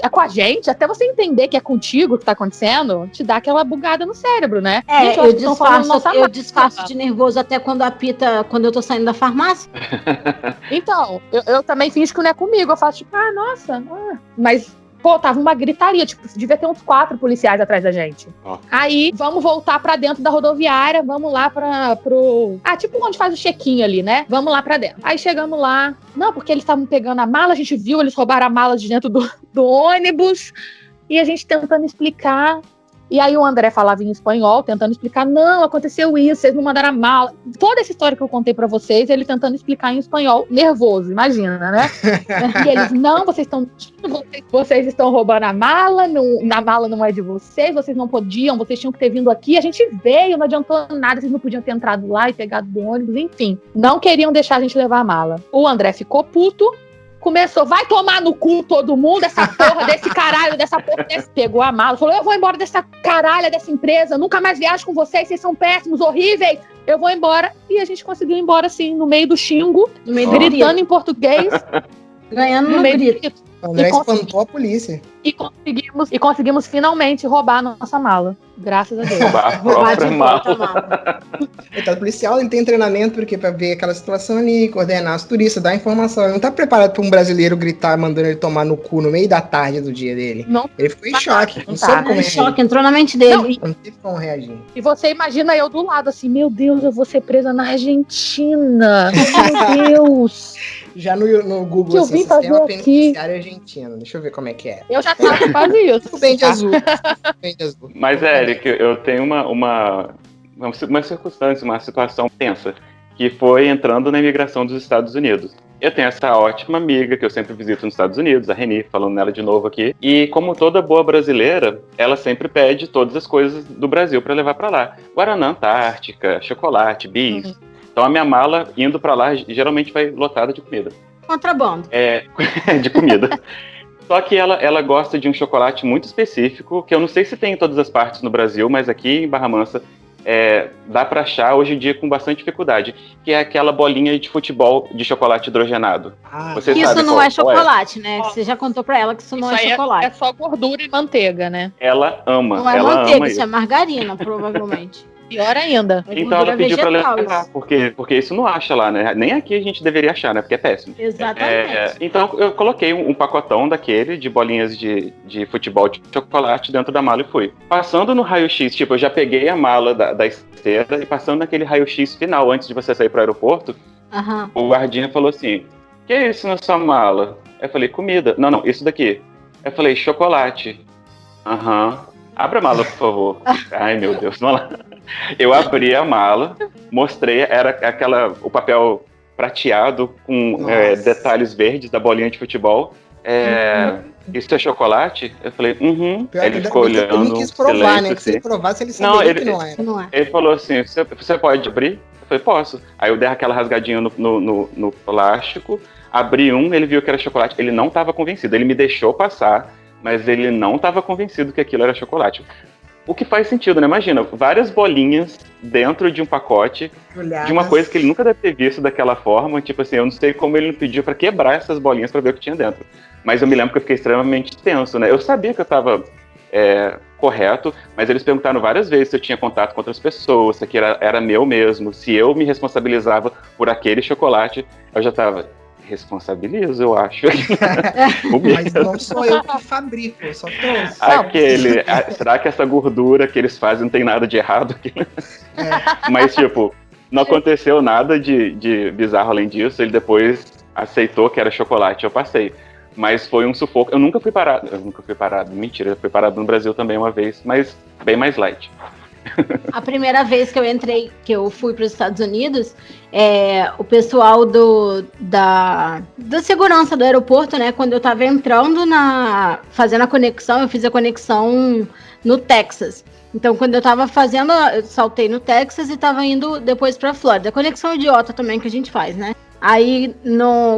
é com a gente, até você entender que é contigo que tá acontecendo, te dá aquela bugada no cérebro, né? Gente, eu disfarço de nervoso até quando apita, quando eu tô saindo da farmácia. Então, eu também finjo que não é comigo. Eu faço tipo, mas... Pô, tava uma gritaria, tipo, devia ter uns 4 policiais atrás da gente. Aí, vamos voltar pra dentro da rodoviária, vamos lá pro... tipo onde faz o check-in ali, né? Vamos lá pra dentro. Aí chegamos lá, não, porque eles estavam pegando a mala, a gente viu, eles roubaram a mala de dentro do ônibus, e a gente tentando explicar. E aí o André falava em espanhol, tentando explicar, não, aconteceu isso, vocês não mandaram a mala. Toda essa história que eu contei pra vocês, ele tentando explicar em espanhol, nervoso, imagina, né? E eles, não, vocês estão roubando a mala, a mala não é de vocês não podiam, vocês tinham que ter vindo aqui, a gente veio, não adiantou nada, vocês não podiam ter entrado lá e pegado do ônibus, enfim. Não queriam deixar a gente levar a mala. O André ficou puto, começou, vai tomar no cu todo mundo, essa porra desse caralho, pegou a mala, falou, eu vou embora dessa caralha dessa empresa, nunca mais viajo com vocês são péssimos, horríveis, eu vou embora. E a gente conseguiu ir embora, assim, no meio do xingo, gritando em português. Ganhando no meio do grito. O André espantou a polícia. E conseguimos finalmente roubar a nossa mala. Graças a Deus. Roubar a própria mala. O policial ele tem treinamento pra ver aquela situação ali, coordenar os turistas, dar informação. Ele não tá preparado pra um brasileiro gritar, mandando ele tomar no cu no meio da tarde do dia dele. Não, ele ficou em choque. Não soube como reagir. Choque, entrou na mente dele. Não teve como reagir. E você imagina eu do lado assim, meu Deus, eu vou ser presa na Argentina. Meu Deus. Já no Google, que assim, sistema penitenciário argentino. Deixa eu ver como é que é. Eu já tava quase isso. Bem de azul. Mas, Eric, eu tenho uma circunstância, uma situação tensa, que foi entrando na imigração dos Estados Unidos. Eu tenho essa ótima amiga que eu sempre visito nos Estados Unidos, a Reni, falando nela de novo aqui. E como toda boa brasileira, ela sempre pede todas as coisas do Brasil para levar para lá. Guaraná Antártica, chocolate, bis. Então a minha mala, indo pra lá, geralmente vai lotada de comida. Contrabando. De comida. Só que ela gosta de um chocolate muito específico, que eu não sei se tem em todas as partes no Brasil, mas aqui em Barra Mansa dá pra achar hoje em dia com bastante dificuldade, que é aquela bolinha de futebol de chocolate hidrogenado. Isso não é chocolate, né? Você já contou pra ela que isso não é chocolate. É só gordura e manteiga, né? Ela ama. Não é manteiga, isso é margarina, provavelmente. Pior ainda. Então ela pediu pra levar, porque isso não acha lá, né? Nem aqui a gente deveria achar, né? Porque é péssimo. Exatamente. Então eu coloquei um pacotão daquele de bolinhas de futebol de chocolate dentro da mala e fui. Passando no raio-x, tipo, eu já peguei a mala da esteira e passando naquele raio-x final, antes de você sair pro aeroporto, o guardinha falou assim, que é isso na sua mala? Eu falei, comida. Não, isso daqui. Eu falei, chocolate. Abra a mala, por favor. Ai, meu Deus, vamos lá. Eu abri a mala, mostrei, era o papel prateado com detalhes verdes da bolinha de futebol. Isso é chocolate? Eu falei, Ele ficou olhando. Ele não quis provar, né? Que se ele provasse, ele sabia que não era. Ele falou assim, você pode abrir? Eu falei, posso. Aí eu dei aquela rasgadinha no plástico, abri ele viu que era chocolate. Ele não estava convencido, ele me deixou passar, mas ele não estava convencido que aquilo era chocolate. O que faz sentido, né? Imagina, várias bolinhas dentro de um pacote de uma coisa que ele nunca deve ter visto daquela forma. Tipo assim, eu não sei como ele não pediu pra quebrar essas bolinhas pra ver o que tinha dentro. Mas eu me lembro que eu fiquei extremamente tenso, né? Eu sabia que eu tava correto, mas eles perguntaram várias vezes se eu tinha contato com outras pessoas, se aquilo era meu mesmo, se eu me responsabilizava por aquele chocolate. Eu já tava, responsabilizo, eu acho. Mas não sou eu que fabrico, eu só tô... Será que essa gordura que eles fazem não tem nada de errado? Mas, tipo, não aconteceu nada de bizarro além disso. Ele depois aceitou que era chocolate, eu passei. Mas foi um sufoco. Eu nunca fui parado. Mentira, eu fui parado no Brasil também uma vez, mas bem mais light. A primeira vez que eu fui para os Estados Unidos, o pessoal da segurança do aeroporto, né? Quando eu tava entrando fazendo a conexão, eu fiz a conexão no Texas. Então, quando eu tava fazendo, eu saltei no Texas e tava indo depois pra Flórida. Conexão idiota também que a gente faz, né? Aí,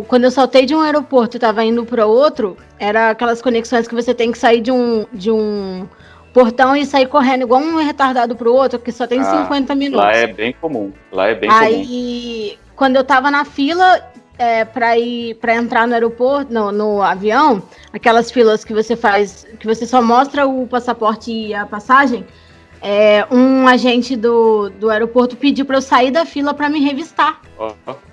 quando eu saltei de um aeroporto e tava indo para outro, era aquelas conexões que você tem que sair de um portão e sair correndo igual um retardado pro outro, que só tem 50 minutos. Lá é bem comum. Aí, quando eu tava na fila pra entrar no aeroporto, no avião, aquelas filas que você faz, que você só mostra o passaporte e a passagem, um agente do aeroporto pediu pra eu sair da fila pra me revistar.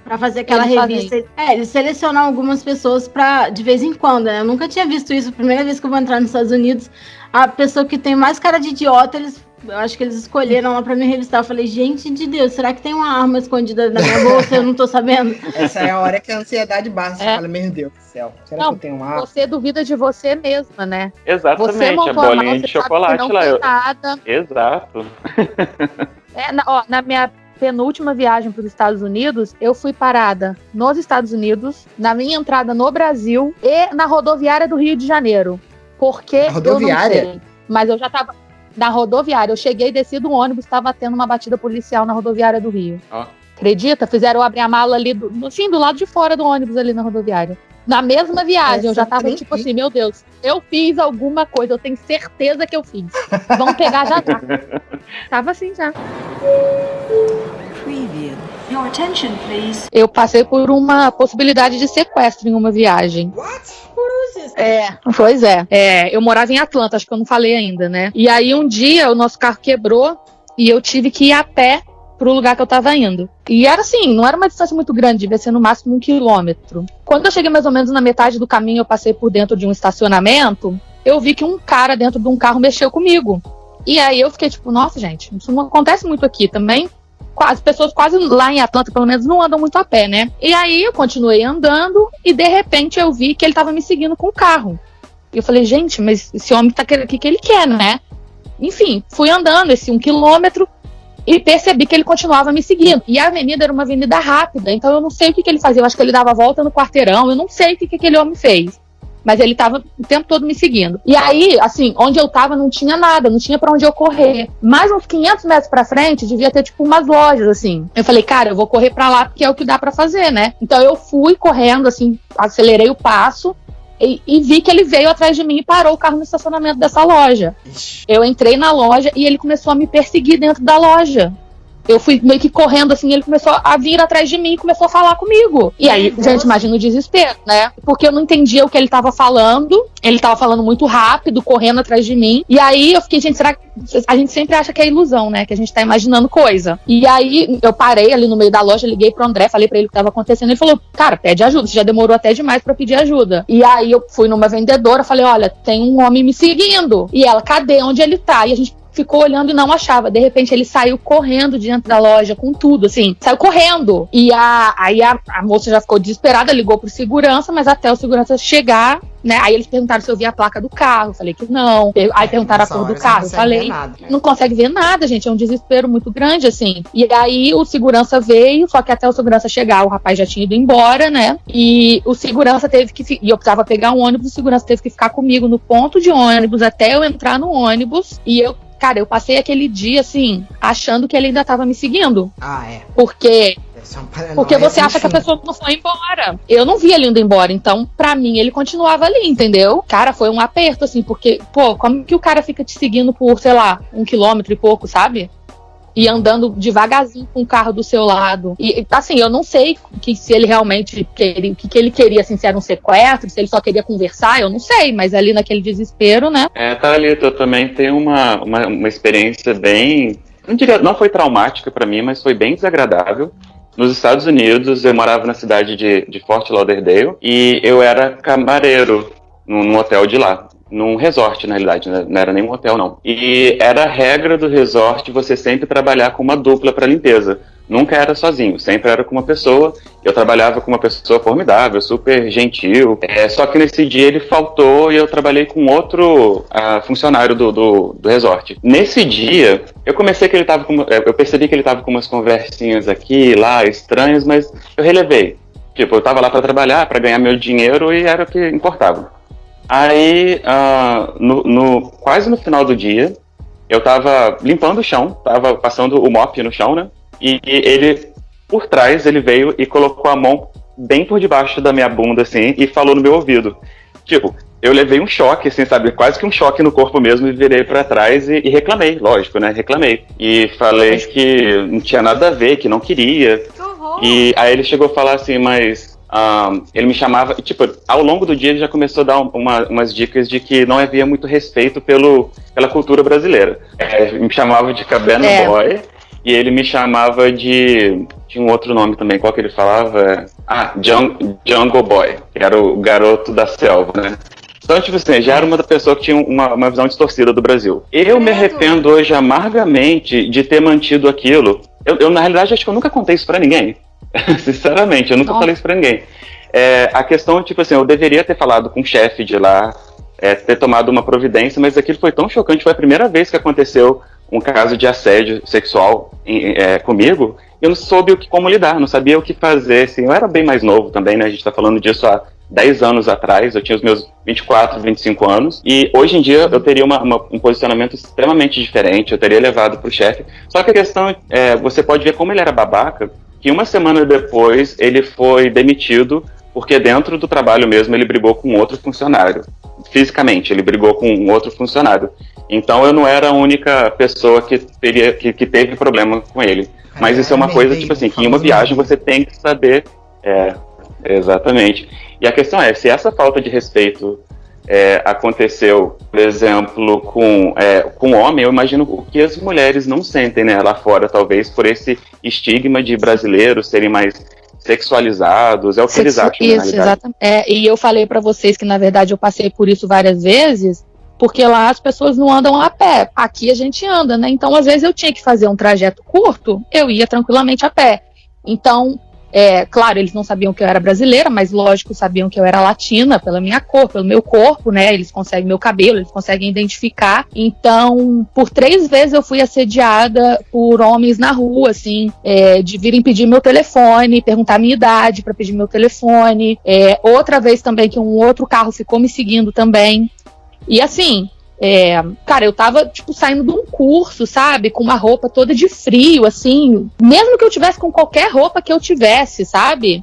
Pra fazer aquela revista. Eles selecionam algumas pessoas de vez em quando, né? Eu nunca tinha visto isso. Primeira vez que eu vou entrar nos Estados Unidos, a pessoa que tem mais cara de idiota, eu acho que eles escolheram lá pra me revistar. Eu falei, gente de Deus, será que tem uma arma escondida na minha bolsa? Eu não tô sabendo. Essa é a hora que a ansiedade baixa. Você fala, meu Deus do céu, será que eu tenho uma arma? Você duvida de você mesma, né? Exatamente, a bolinha de chocolate lá. Nada. Exato. Na minha penúltima viagem para os Estados Unidos, eu fui parada nos Estados Unidos, na minha entrada no Brasil e na rodoviária do Rio de Janeiro. Porque rodoviária? Eu não sei, mas eu já tava na rodoviária. Eu cheguei, desci do ônibus, estava tendo uma batida policial na rodoviária do Rio. Acredita? Fizeram eu abrir a mala ali, do lado de fora do ônibus ali na rodoviária. Na mesma viagem, eu já tava tipo assim, meu Deus, eu fiz alguma coisa, eu tenho certeza que eu fiz. Vão pegar já. Tava assim já. Preview. Your attention, please. Eu passei por uma possibilidade de sequestro em uma viagem. What? Pois é. Eu morava em Atlanta, acho que eu não falei ainda, né? E aí um dia o nosso carro quebrou e eu tive que ir a pé pro lugar que eu tava indo. E era assim, não era uma distância muito grande, devia ser no máximo 1 quilômetro. Quando eu cheguei mais ou menos na metade do caminho, eu passei por dentro de um estacionamento, eu vi que um cara dentro de um carro mexeu comigo. E aí eu fiquei tipo, nossa gente, isso não acontece muito aqui também. As pessoas quase lá em Atlanta, pelo menos, não andam muito a pé, né? E aí eu continuei andando e de repente eu vi que ele tava me seguindo com o carro. E eu falei, gente, mas esse homem tá querendo o que ele quer, né? Enfim, fui andando esse 1 quilômetro e percebi que ele continuava me seguindo. E a avenida era uma avenida rápida, então eu não sei o que ele fazia. Eu acho que ele dava a volta no quarteirão, eu não sei o que aquele homem fez. Mas ele tava o tempo todo me seguindo. E aí, assim, onde eu tava não tinha nada, não tinha pra onde eu correr. Mais uns 500 metros pra frente, devia ter, tipo, umas lojas, assim. Eu falei, cara, eu vou correr pra lá porque é o que dá pra fazer, né? Então eu fui correndo, assim, acelerei o passo e vi que ele veio atrás de mim e parou o carro no estacionamento dessa loja. Eu entrei na loja e ele começou a me perseguir dentro da loja. Eu fui meio que correndo, assim, ele começou a vir atrás de mim e começou a falar comigo. E aí, gente, imagina o desespero, né? Porque eu não entendia o que ele tava falando. Ele tava falando muito rápido, correndo atrás de mim. E aí eu fiquei, gente, será que... A gente sempre acha que é ilusão, né? Que a gente tá imaginando coisa. E aí eu parei ali no meio da loja, liguei pro André, falei pra ele o que tava acontecendo. Ele falou, cara, pede ajuda, você já demorou até demais pra pedir ajuda. E aí eu fui numa vendedora, falei, olha, tem um homem me seguindo. E ela, cadê? Onde ele tá? E a gente ficou olhando e não achava. De repente ele saiu correndo diante da loja com tudo, assim, saiu correndo. E aí a moça já ficou desesperada, ligou pro segurança, mas até o segurança chegar, né? Aí eles perguntaram se eu via a placa do carro, eu falei que não. Aí perguntaram a cor do carro, eu falei, não consegue ver nada, gente, é um desespero muito grande, assim. E aí o segurança veio, só que até o segurança chegar, o rapaz já tinha ido embora, né? E o segurança teve que, e eu precisava pegar um ônibus, o segurança teve que ficar comigo no ponto de ônibus até eu entrar no ônibus, e Cara, eu passei aquele dia, assim, achando que ele ainda tava me seguindo. Porque você acha que a pessoa não foi embora. Eu não vi ele indo embora, então, pra mim, ele continuava ali, entendeu? Cara, foi um aperto, assim, porque, como que o cara fica te seguindo por, sei lá, 1 quilômetro e pouco, sabe? E andando devagarzinho com o carro do seu lado. E, assim, eu não sei se ele realmente queria, o que ele queria, assim, se era um sequestro, se ele só queria conversar, eu não sei, mas ali naquele desespero, né? Thalita, eu também tenho uma experiência bem, não foi traumática pra mim, mas foi bem desagradável. nos Estados Unidos. Eu morava na cidade de Fort Lauderdale e eu era camareiro num hotel de lá. Num resort, na realidade, né? Não era nem um hotel, não. E era a regra do resort você sempre trabalhar com uma dupla para limpeza. Nunca era sozinho, sempre era com uma pessoa. Eu trabalhava com uma pessoa formidável, super gentil. Só que nesse dia ele faltou e eu trabalhei com outro funcionário do resort. Nesse dia, eu percebi que ele tava com umas conversinhas aqui e lá, estranhas, mas eu relevei. Tipo, eu tava lá para trabalhar, para ganhar meu dinheiro e era o que importava. Aí, quase no final do dia, eu tava limpando o chão, tava passando o mop no chão, né? E ele, por trás, ele veio e colocou a mão bem por debaixo da minha bunda, assim, e falou no meu ouvido. Tipo, eu levei um choque, assim, sabe? Quase que um choque no corpo mesmo, e virei pra trás e reclamei, lógico, né? Reclamei. E falei que não tinha nada a ver, que não queria. E aí ele chegou a falar assim, mas... ele me chamava, tipo, ao longo do dia ele já começou a dar umas dicas de que não havia muito respeito pela cultura brasileira. Me chamava de Cabana Boy, e ele me chamava de... Tinha um outro nome também, qual que ele falava? Jungle Boy, que era o garoto da selva, né? Então, tipo assim, já era uma pessoa que tinha uma visão distorcida do Brasil. Eu me arrependo hoje amargamente de ter mantido aquilo. Eu na realidade, acho que eu nunca contei isso pra ninguém. Sinceramente, eu nunca falei isso pra ninguém. A questão, tipo assim, eu deveria ter falado com o chefe de lá, ter tomado uma providência, mas aquilo foi tão chocante, foi a primeira vez que aconteceu um caso de assédio sexual comigo, e eu não soube como lidar, não sabia o que fazer, assim, eu era bem mais novo também, né, a gente tá falando disso há 10 anos atrás, eu tinha os meus 24, 25 anos, e hoje em dia eu teria um posicionamento extremamente diferente, eu teria levado pro chefe, só que a questão você pode ver como ele era babaca, que uma semana depois ele foi demitido porque dentro do trabalho mesmo ele brigou com outro funcionário. Fisicamente, ele brigou com um outro funcionário. Então eu não era a única pessoa que teve problema com ele. Mas isso é uma coisa, tipo assim, que em uma viagem você tem que saber... exatamente. E a questão se essa falta de respeito aconteceu, por exemplo, com homem, eu imagino o que as mulheres não sentem, né, lá fora, talvez, por esse estigma de brasileiros serem mais sexualizados, é o que eles acham, isso, exatamente. E eu falei pra vocês que, na verdade, eu passei por isso várias vezes, porque lá as pessoas não andam a pé. Aqui a gente anda, né? Então, às vezes, eu tinha que fazer um trajeto curto, eu ia tranquilamente a pé. Então... claro, eles não sabiam que eu era brasileira, mas lógico, sabiam que eu era latina pela minha cor, pelo meu corpo, né? Eles conseguem meu cabelo, eles conseguem identificar. Então, por 3 vezes eu fui assediada por homens na rua, assim, de virem pedir meu telefone, perguntar a minha idade pra pedir meu telefone. Outra vez também que um outro carro ficou me seguindo também. E assim... cara, eu tava, tipo, saindo de um curso, sabe? Com uma roupa toda de frio, assim. Mesmo que eu tivesse com qualquer roupa que eu tivesse, sabe?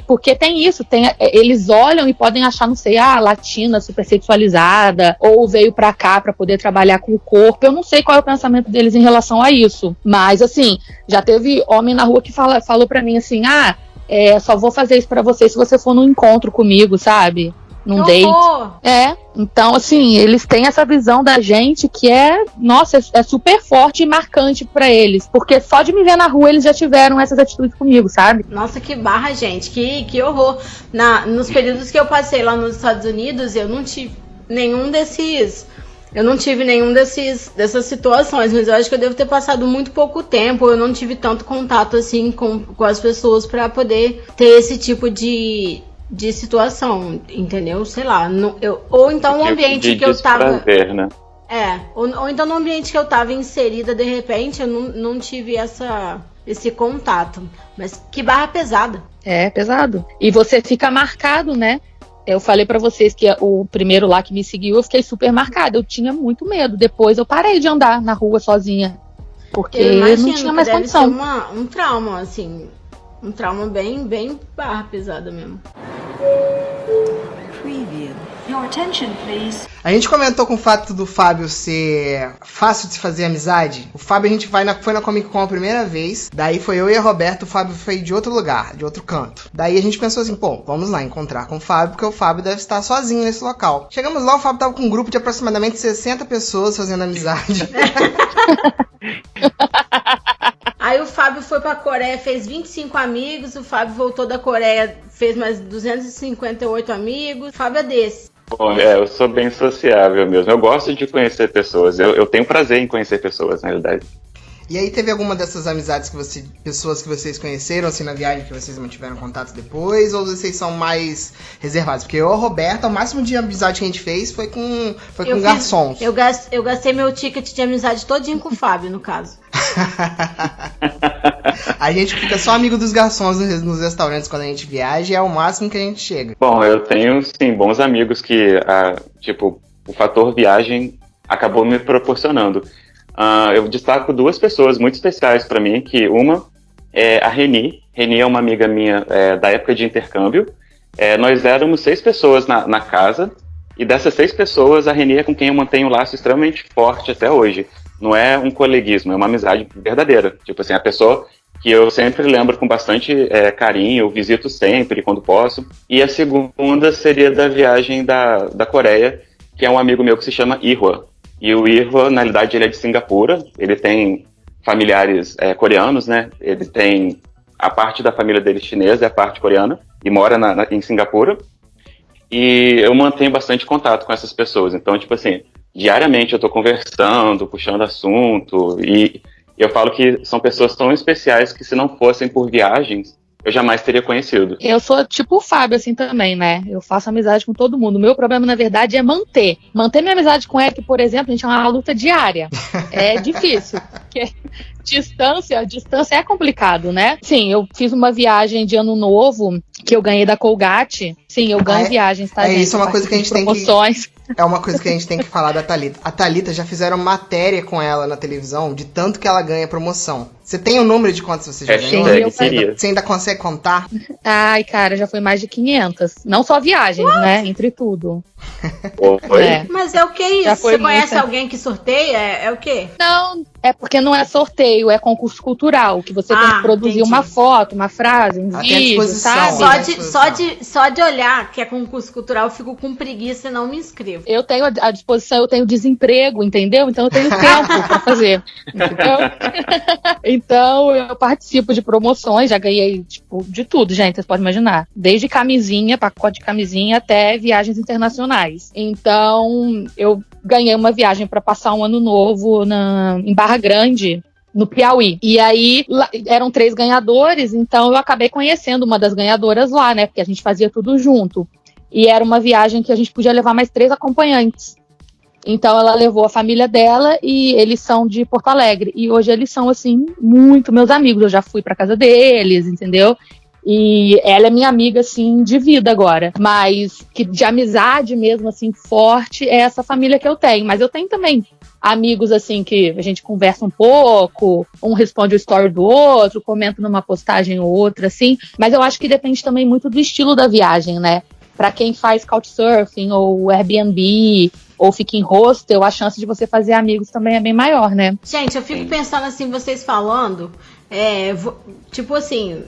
Porque tem isso, eles olham e podem achar, não sei, latina, super sexualizada, ou veio pra cá pra poder trabalhar com o corpo. Eu não sei qual é o pensamento deles em relação a isso. Mas, assim, já teve homem na rua que falou pra mim assim, só vou fazer isso pra você se você for num encontro comigo, sabe? Num date. Então, assim, eles têm essa visão da gente que nossa, é super forte e marcante pra eles. Porque só de me ver na rua, eles já tiveram essas atitudes comigo, sabe? Nossa, que barra, gente. Que horror. Nos períodos que eu passei lá nos Estados Unidos, eu não tive nenhum dessas situações, mas eu acho que eu devo ter passado muito pouco tempo, eu não tive tanto contato, assim, com as pessoas pra poder ter esse tipo de situação, entendeu? Sei lá, ou então o ambiente que eu tava... Né? Ou então no ambiente que eu tava inserida, de repente, eu não tive esse contato. Mas que barra pesada. Pesado. E você fica marcado, né? Eu falei pra vocês que o primeiro lá que me seguiu, eu fiquei super marcada. Eu tinha muito medo. Depois eu parei de andar na rua sozinha. Porque eu não tinha mais condição. Deve ser um trauma, assim... Um trauma bem barra pesada mesmo. Preview. Your attention, please. A gente comentou com o fato do Fábio ser fácil de se fazer amizade. O Fábio, a gente foi na Comic Con a primeira vez. Daí foi eu e a Roberta. O Fábio foi de outro lugar, de outro canto. Daí a gente pensou assim, vamos lá encontrar com o Fábio, porque o Fábio deve estar sozinho nesse local. Chegamos lá, o Fábio tava com um grupo de aproximadamente 60 pessoas fazendo amizade. Aí o Fábio Fábio foi pra Coreia, fez 25 amigos. O Fábio voltou da Coreia, fez mais 258 amigos. O Fábio é desse. Bom, eu sou bem sociável mesmo. Eu gosto de conhecer pessoas. Eu tenho prazer em conhecer pessoas, na realidade. E aí teve alguma dessas amizades pessoas que vocês conheceram assim na viagem, que vocês mantiveram contato depois, ou vocês são mais reservados? Porque eu e a Roberta, o máximo de amizade que a gente fez foi com garçons. Eu gastei meu ticket de amizade todinho com o Fábio, no caso. A gente fica só amigo dos garçons nos restaurantes quando a gente viaja e é o máximo que a gente chega. Bom, eu tenho, sim, bons amigos que, o fator viagem acabou me proporcionando. Eu destaco duas pessoas muito especiais para mim, que uma é a Reni. Reni é uma amiga minha da época de intercâmbio. Nós éramos 6 pessoas na casa, e dessas 6 pessoas, a Reni é com quem eu mantenho um laço extremamente forte até hoje. Não é um coleguismo, é uma amizade verdadeira. Tipo assim, a pessoa que eu sempre lembro com bastante carinho, eu visito sempre quando posso. E a segunda seria da viagem da Coreia, que é um amigo meu que se chama Ihwa. E o Ihwa, na realidade, ele é de Singapura. Ele tem familiares coreanos, né? Ele tem a parte da família dele chinesa e a parte coreana, e mora em Singapura. E eu mantenho bastante contato com essas pessoas. Então, tipo assim, diariamente eu tô conversando, puxando assunto, e eu falo que são pessoas tão especiais que, se não fossem por viagens, eu jamais teria conhecido. Eu sou tipo o Fábio, assim, também, né? Eu faço amizade com todo mundo. O meu problema, na verdade, é manter. Manter minha amizade com Eric, por exemplo, gente, é uma luta diária. É difícil. Porque distância é complicado, né? Sim, eu fiz uma viagem de ano novo que eu ganhei da Colgate. Sim, eu ganho viagens, tá, gente? Isso é uma coisa que a gente tem promoções. É uma coisa que a gente tem que falar da Thalita. A Thalita, já fizeram matéria com ela na televisão de tanto que ela ganha promoção. Você tem o número de quantas você já ganhou? Você ainda consegue contar? Ai, cara, já foi mais de 500. Não só viagens, né? Entre tudo. Mas é o que isso? Você conhece alguém que sorteia? É o quê? Não, é porque não é sorteio, é concurso cultural, que você tem que produzir uma foto, uma frase, um vídeo, sabe? Só de olhar que é concurso cultural, eu fico com preguiça e não me inscrevo. Eu tenho à disposição, eu tenho desemprego, entendeu? Então eu tenho tempo pra fazer, entendeu? Então eu participo de promoções, já ganhei, tipo, de tudo, gente, vocês podem imaginar. Desde camisinha, pacote de camisinha, até viagens internacionais. Então eu ganhei uma viagem para passar um ano novo em Barra Grande, no Piauí. E aí, eram 3 ganhadores, então eu acabei conhecendo uma das ganhadoras lá, né? Porque a gente fazia tudo junto. E era uma viagem que a gente podia levar mais 3 acompanhantes. Então ela levou a família dela e eles são de Porto Alegre. E hoje eles são, assim, muito meus amigos. Eu já fui pra casa deles, entendeu? E ela é minha amiga, assim, de vida agora. Mas que de amizade mesmo, assim, forte, é essa família que eu tenho. Mas eu tenho também amigos, assim, que a gente conversa um pouco, um responde o story do outro, comenta numa postagem ou outra, assim. Mas eu acho que depende também muito do estilo da viagem, né? Pra quem faz couchsurfing ou Airbnb ou fica em hostel, a chance de você fazer amigos também é bem maior, né? Gente, eu fico pensando assim, vocês falando, tipo assim,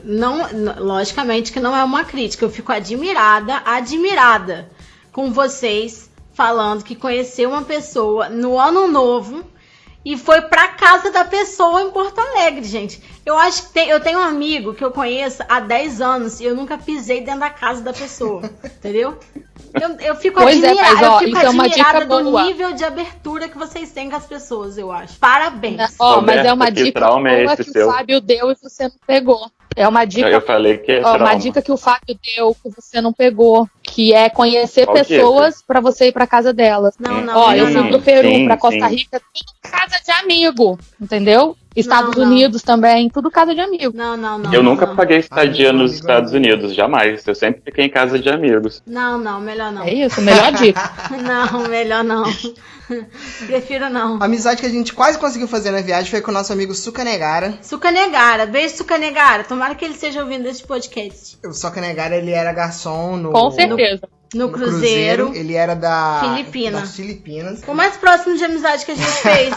logicamente que não é uma crítica, eu fico admirada com vocês falando que conheceu uma pessoa no ano novo e foi pra casa da pessoa em Porto Alegre, gente. Eu acho que eu tenho um amigo que eu conheço há 10 anos e eu nunca pisei dentro da casa da pessoa, entendeu? Eu fico admirada do nível de abertura que vocês têm com as pessoas, eu acho. Parabéns. Mas é uma dica boa que o Fábio deu e você não pegou. É uma dica. Eu falei que uma dica que o Fábio deu que você não pegou, que é conhecer pessoas pra você ir pra casa delas. Eu fui pro Peru, pra Costa Rica, tudo casa de amigo, entendeu? Estados Unidos também, tudo casa de amigo. Não. Eu nunca paguei estadia nos Estados Unidos, jamais. Eu sempre fiquei em casa de amigos. Não, melhor não. É isso, melhor dica. Não, melhor não. Prefiro não. A amizade que a gente quase conseguiu fazer na viagem foi com o nosso amigo Suca Negara. Suca Negara, beijo Suca Negara. Tomara que ele esteja ouvindo esse podcast. O Suca Negara, ele era garçom no... Com certeza. No Cruzeiro. Ele era das Filipinas. O mais próximo de amizade que a gente fez.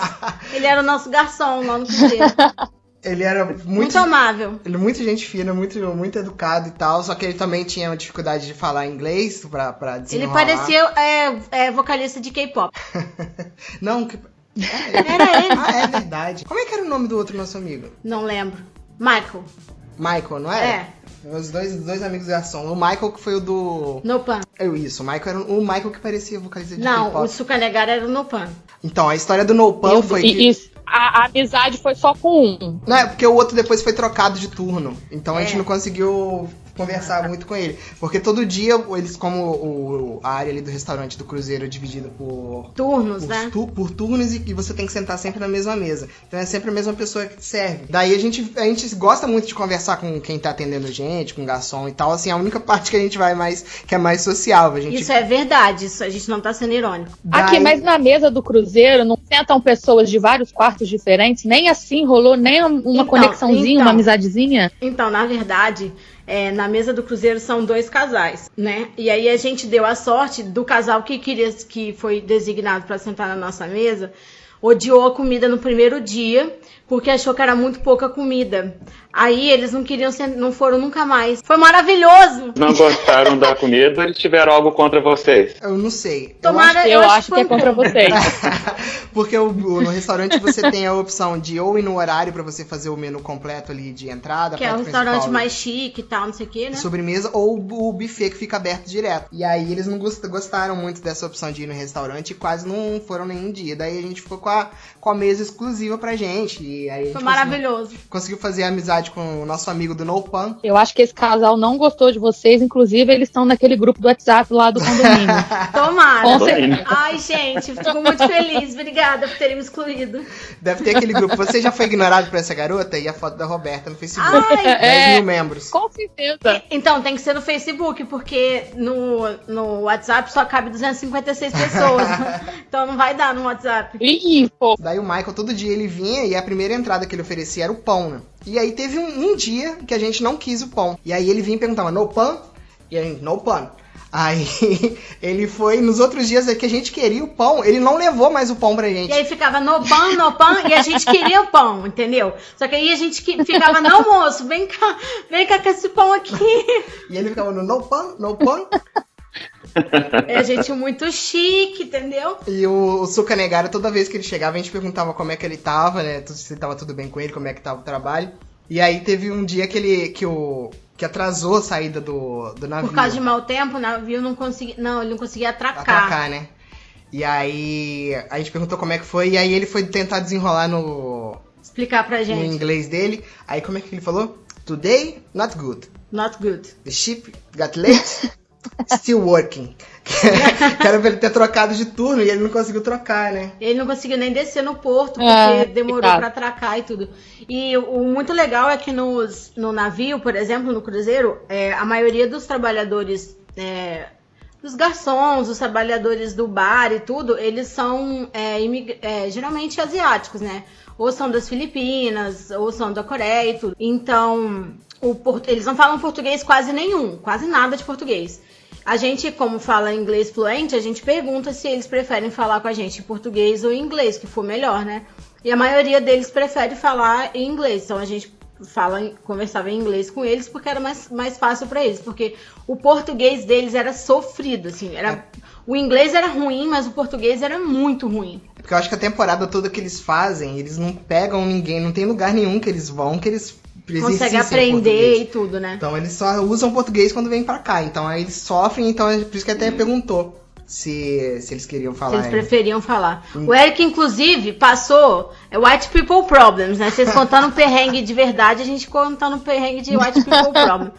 Ele era o nosso garçom lá no Cruzeiro. Ele era muito amável. Ele muito gente fina, muito educado e tal. Só que ele também tinha uma dificuldade de falar inglês pra desenrolar. Ele parecia vocalista de K-pop. Não, era ele. É verdade. Como é que era o nome do outro nosso amigo? Não lembro. Michael, não era? É. Os dois amigos garçom. O Michael que foi o do... Nopan. Isso, o Michael era o Michael que parecia vocalista de Não, K-pop. o Sukanegara era o Nopan. Então, a história do Nopan foi que... Isso. A amizade foi só com um. Não, é porque o outro depois foi trocado de turno. Então a gente não conseguiu conversar muito com ele. Porque todo dia, eles, como a área ali do restaurante do cruzeiro é dividida por... Turnos, né? Por turnos e você tem que sentar sempre na mesma mesa. Então é sempre a mesma pessoa que serve. Daí a gente gosta muito de conversar com quem tá atendendo a gente, com o garçom e tal. Assim, a única parte que a gente vai mais, que é mais social. A gente... Isso é verdade, isso a gente não tá sendo irônico. Aqui, mas na mesa do cruzeiro não sentam pessoas de vários quartos diferentes? Nem assim rolou nem uma conexãozinha, uma amizadezinha? Então, na verdade... na mesa do cruzeiro são 2 casais, né? E aí a gente deu a sorte do casal que foi designado para sentar na nossa mesa, odiou a comida no primeiro dia, porque achou que era muito pouca comida. Aí eles não foram nunca mais. Foi maravilhoso! Não gostaram da comida, eles tiveram algo contra vocês? Eu não sei. Eu acho que é contra vocês. Porque no restaurante você tem a opção de ou ir no horário pra você fazer o menu completo ali de entrada, que é um restaurante mais chique e tal, não sei o que, né? Sobremesa, ou o buffet que fica aberto direto. E aí eles não gostaram muito dessa opção de ir no restaurante e quase não foram nenhum dia. Daí a gente ficou com a mesa exclusiva pra gente. E aí a gente foi maravilhoso. Conseguiu fazer amizade com o nosso amigo do Nopan. Eu acho que esse casal não gostou de vocês, inclusive eles estão naquele grupo do WhatsApp lá do condomínio. Tomara. Ai, gente, fico muito feliz. Obrigada por terem me excluído. Deve ter aquele grupo. Você já foi ignorado por essa garota? E a foto da Roberta no Facebook. 10 mil membros. Com certeza. Então, tem que ser no Facebook, porque no WhatsApp só cabe 256 pessoas. Então não vai dar no WhatsApp. Ih, pô. Daí o Michael, todo dia ele vinha e a primeira entrada que ele oferecia era o pão, né? E aí teve um dia que a gente não quis o pão. E aí ele vinha e perguntava, no pão? E a gente, no pão. Aí ele foi, nos outros dias que a gente queria o pão, ele não levou mais o pão pra gente. E aí ficava no pão, e a gente queria o pão, entendeu? Só que aí a gente ficava, não moço, vem cá com esse pão aqui. E ele ficava no pão. É gente muito chique, entendeu? E o Sukanegara, toda vez que ele chegava, a gente perguntava como é que ele tava, né? Se tava tudo bem com ele, como é que tava o trabalho. E aí teve um dia que atrasou a saída do navio. Por causa de mau tempo, o navio ele não conseguia atracar. Atracar, né? E aí a gente perguntou como é que foi, e aí ele foi tentar desenrolar explicar pra gente. No inglês dele. Aí como é que ele falou? Today, not good. Not good. The ship got late, still working. Que era pra ele ter trocado de turno e ele não conseguiu trocar, né? Ele não conseguiu nem descer no porto, porque demorou pra atracar e tudo. E o muito legal é que no navio, por exemplo, no cruzeiro, a maioria dos trabalhadores, dos garçons, os trabalhadores do bar e tudo, eles são geralmente asiáticos, né? Ou são das Filipinas, ou são da Coreia e tudo. Então, eles não falam português quase nenhum, quase nada de português. A gente, como fala inglês fluente, a gente pergunta se eles preferem falar com a gente em português ou em inglês, que for melhor, né? E a maioria deles prefere falar em inglês, então a gente conversava em inglês com eles porque era mais fácil pra eles, porque o português deles era sofrido, assim, o inglês era ruim, mas o português era muito ruim. Porque eu acho que a temporada toda que eles fazem, eles não pegam ninguém, não tem lugar nenhum que eles vão, que eles consegue aprender e tudo, né? Então eles só usam português quando vêm pra cá. Então aí eles sofrem, então é por isso que até perguntou se eles queriam falar. Se eles preferiam falar. O Eric, inclusive, passou White People Problems, né? Vocês contando perrengue de verdade, a gente contando perrengue de White People Problems.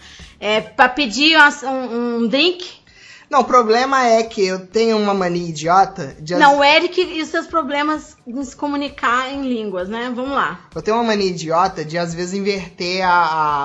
Pra pedir um drink. Não, o problema é que eu tenho uma mania idiota de... Não, o Eric e os seus problemas de se comunicar em línguas, né? Vamos lá. Eu tenho uma mania idiota de, às vezes, inverter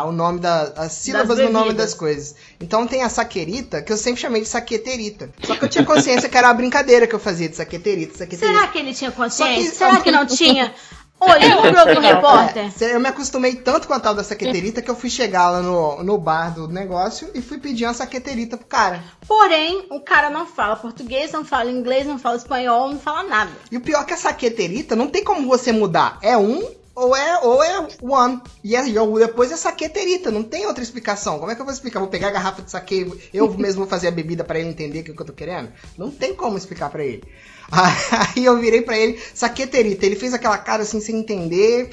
o nome as sílabas no nome das coisas. Então tem a saquerita, que eu sempre chamei de saqueterita. Só que eu tinha consciência que era uma brincadeira que eu fazia de saqueterita. Será que ele tinha consciência? Será que não tinha? Olha, no Globo Repórter. Eu me acostumei tanto com a tal da saqueterita que eu fui chegar lá no bar do negócio e fui pedir uma saqueterita pro cara. Porém, o cara não fala português, não fala inglês, não fala espanhol, não fala nada. E o pior é que a saqueterita não tem como você mudar. É um ou é one. E depois é saqueterita, não tem outra explicação. Como é que eu vou explicar? Vou pegar a garrafa de saque, eu mesmo vou fazer a bebida pra ele entender o que eu tô querendo? Não tem como explicar pra ele. Aí eu virei pra ele, saqueterita. Ele fez aquela cara assim, sem entender,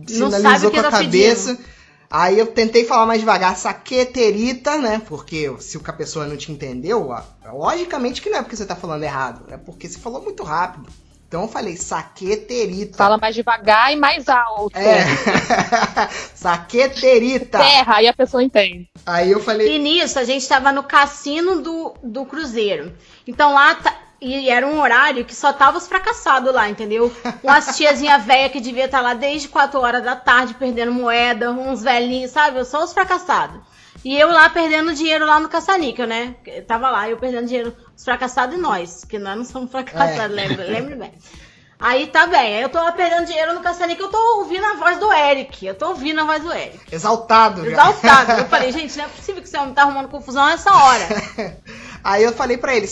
sinalizou com a cabeça. Aí eu tentei falar mais devagar, saqueterita, né? Porque se a pessoa não te entendeu, logicamente que não é porque você tá falando errado, é porque você falou muito rápido. Então eu falei saqueterita. Fala mais devagar e mais alto. Saqueterita. Terra, aí a pessoa entende. Aí eu falei... E nisso, a gente tava no cassino do Cruzeiro. Então lá... E era um horário que só tava os fracassados lá, entendeu? Umas tiazinha velha que devia estar lá desde 4 horas da tarde perdendo moeda, uns velhinhos, sabe? Só os fracassados. E eu lá perdendo dinheiro lá no caça-níquel, né? Tava lá, eu perdendo dinheiro, os fracassados e nós, que nós não somos fracassados, lembre bem. Aí tá bem, aí eu tô lá perdendo dinheiro no caça-níquel, eu tô ouvindo a voz do Eric. Exaltado. Eu falei, gente, não é possível que esse homem tá arrumando confusão nessa hora. Aí eu falei pra ele,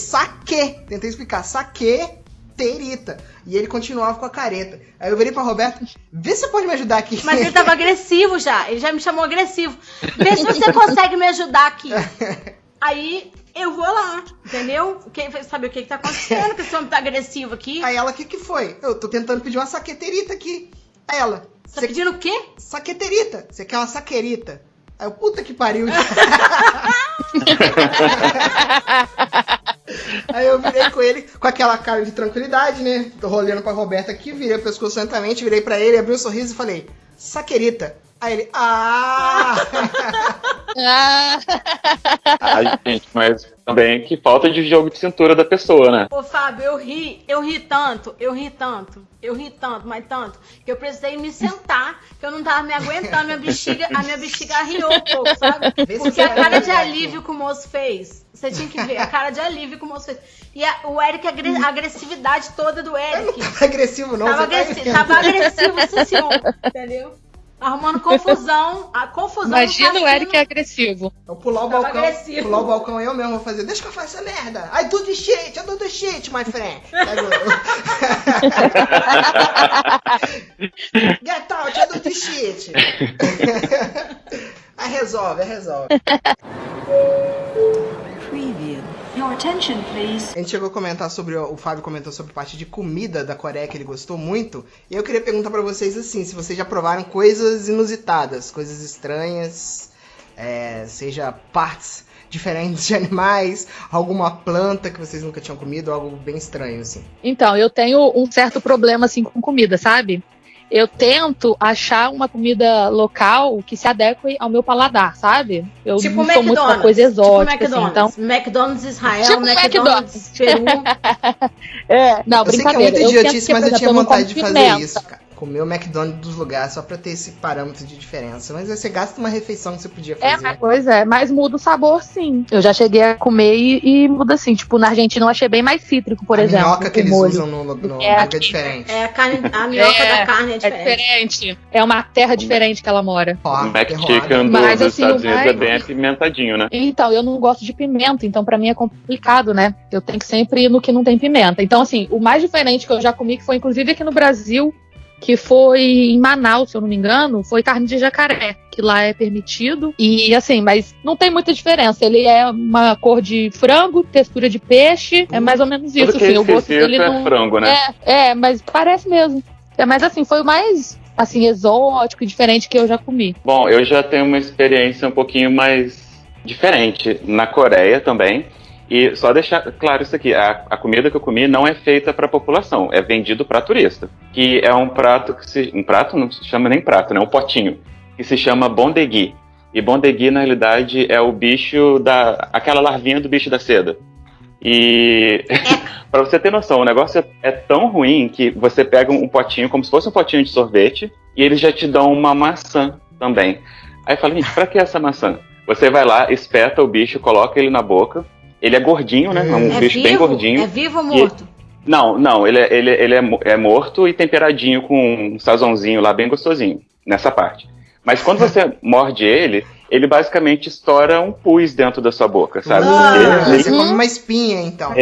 tentei explicar, saqueterita. E ele continuava com a careta. Aí eu virei pra Roberto, vê se você pode me ajudar aqui. Mas ele tava agressivo já, ele já me chamou agressivo. Vê se você consegue me ajudar aqui. Aí eu vou lá, entendeu? Sabe o que tá acontecendo? Que esse homem tá agressivo aqui. Aí ela, o que foi? Eu tô tentando pedir uma saqueterita aqui. Aí ela... Você tá pedindo o quê? Saqueterita. Você quer uma saquerita. Aí eu, puta que pariu. Aí eu virei com ele, com aquela cara de tranquilidade, né? Tô olhando pra Roberta aqui, virei o pescoço lentamente, virei pra ele, abri um sorriso e falei, saquerita. Aí ele, Ai, gente, mas também que falta de jogo de cintura da pessoa, né? Ô, Fábio, eu ri tanto, mas tanto, que eu precisei me sentar, que eu não tava me aguentando, a minha bexiga arriou um pouco, sabe? Porque a cara de alívio que o moço fez, você tinha que ver, a cara de alívio que o moço fez. E o Eric, a agressividade toda do Eric. Eu não tava agressivo, não. Tava agressivo, esse senhor, entendeu? Arrumando confusão. A confusão. Imagina o Eric agressivo. Eu pular o balcão eu mesmo vou fazer. Deixa que eu faça essa merda. I do the shit, my friend. Get out, I do the shit. Aí resolve. Preview. Your attention, please. A gente chegou a comentar sobre, o Fábio comentou sobre parte de comida da Coreia que ele gostou muito. E eu queria perguntar pra vocês assim, se vocês já provaram coisas inusitadas, coisas estranhas, seja partes diferentes de animais, alguma planta que vocês nunca tinham comido, algo bem estranho, assim. Então, eu tenho um certo problema, assim, com comida, sabe? Eu tento achar uma comida local que se adeque ao meu paladar, sabe? Eu tipo não sou muito uma coisa exótica, tipo McDonald's. Assim, então... McDonald's Israel, tipo McDonald's Peru. Não, brincadeira. Eu sei que é muito idiotice, mas eu tinha vontade de fazer pimenta. isso, cara. Comer o McDonald's dos lugares só pra ter esse parâmetro de diferença. Mas aí você gasta uma refeição que você podia fazer. Pois é, mas muda o sabor, sim. Eu já cheguei a comer e muda assim. Tipo, na Argentina eu achei bem mais cítrico, por exemplo. A minhoca que eles usam no lugar é diferente. A minhoca da carne é diferente. É diferente. É uma terra diferente que ela mora. O McChicken dos Estados Unidos é bem apimentadinho, né? Então, eu não gosto de pimenta, então pra mim é complicado, né? Eu tenho que sempre ir no que não tem pimenta. Então, assim, o mais diferente que eu já comi, que foi inclusive aqui no Brasil, que foi em Manaus, se eu não me engano, foi carne de jacaré, que lá é permitido. E assim, mas não tem muita diferença. Ele é uma cor de frango, textura de peixe, é mais ou menos isso. Tudo Assim, o gosto dele é não... frango, né? Mas parece mesmo. Mas assim, foi o mais assim, exótico e diferente que eu já comi. Bom, eu já tenho uma experiência um pouquinho mais diferente na Coreia também. E só deixar claro isso aqui, a comida que eu comi não é feita para a população, é vendido para turista. Que é um prato um prato não se chama nem prato, né? Um potinho, que se chama bondegui. E bondegui, na realidade, é o bicho aquela larvinha do bicho da seda. E para você ter noção, o negócio é tão ruim que você pega um potinho, como se fosse um potinho de sorvete, e eles já te dão uma maçã também. Aí eu falo, gente, pra que essa maçã? Você vai lá, espeta o bicho, coloca ele na boca. Ele é gordinho, né? Um bicho bem gordinho. É vivo ou morto? Não, ele é morto e temperadinho com um sazonzinho lá bem gostosinho, nessa parte. Mas quando você morde ele basicamente estoura um pus dentro da sua boca, sabe? Você come uma espinha, então.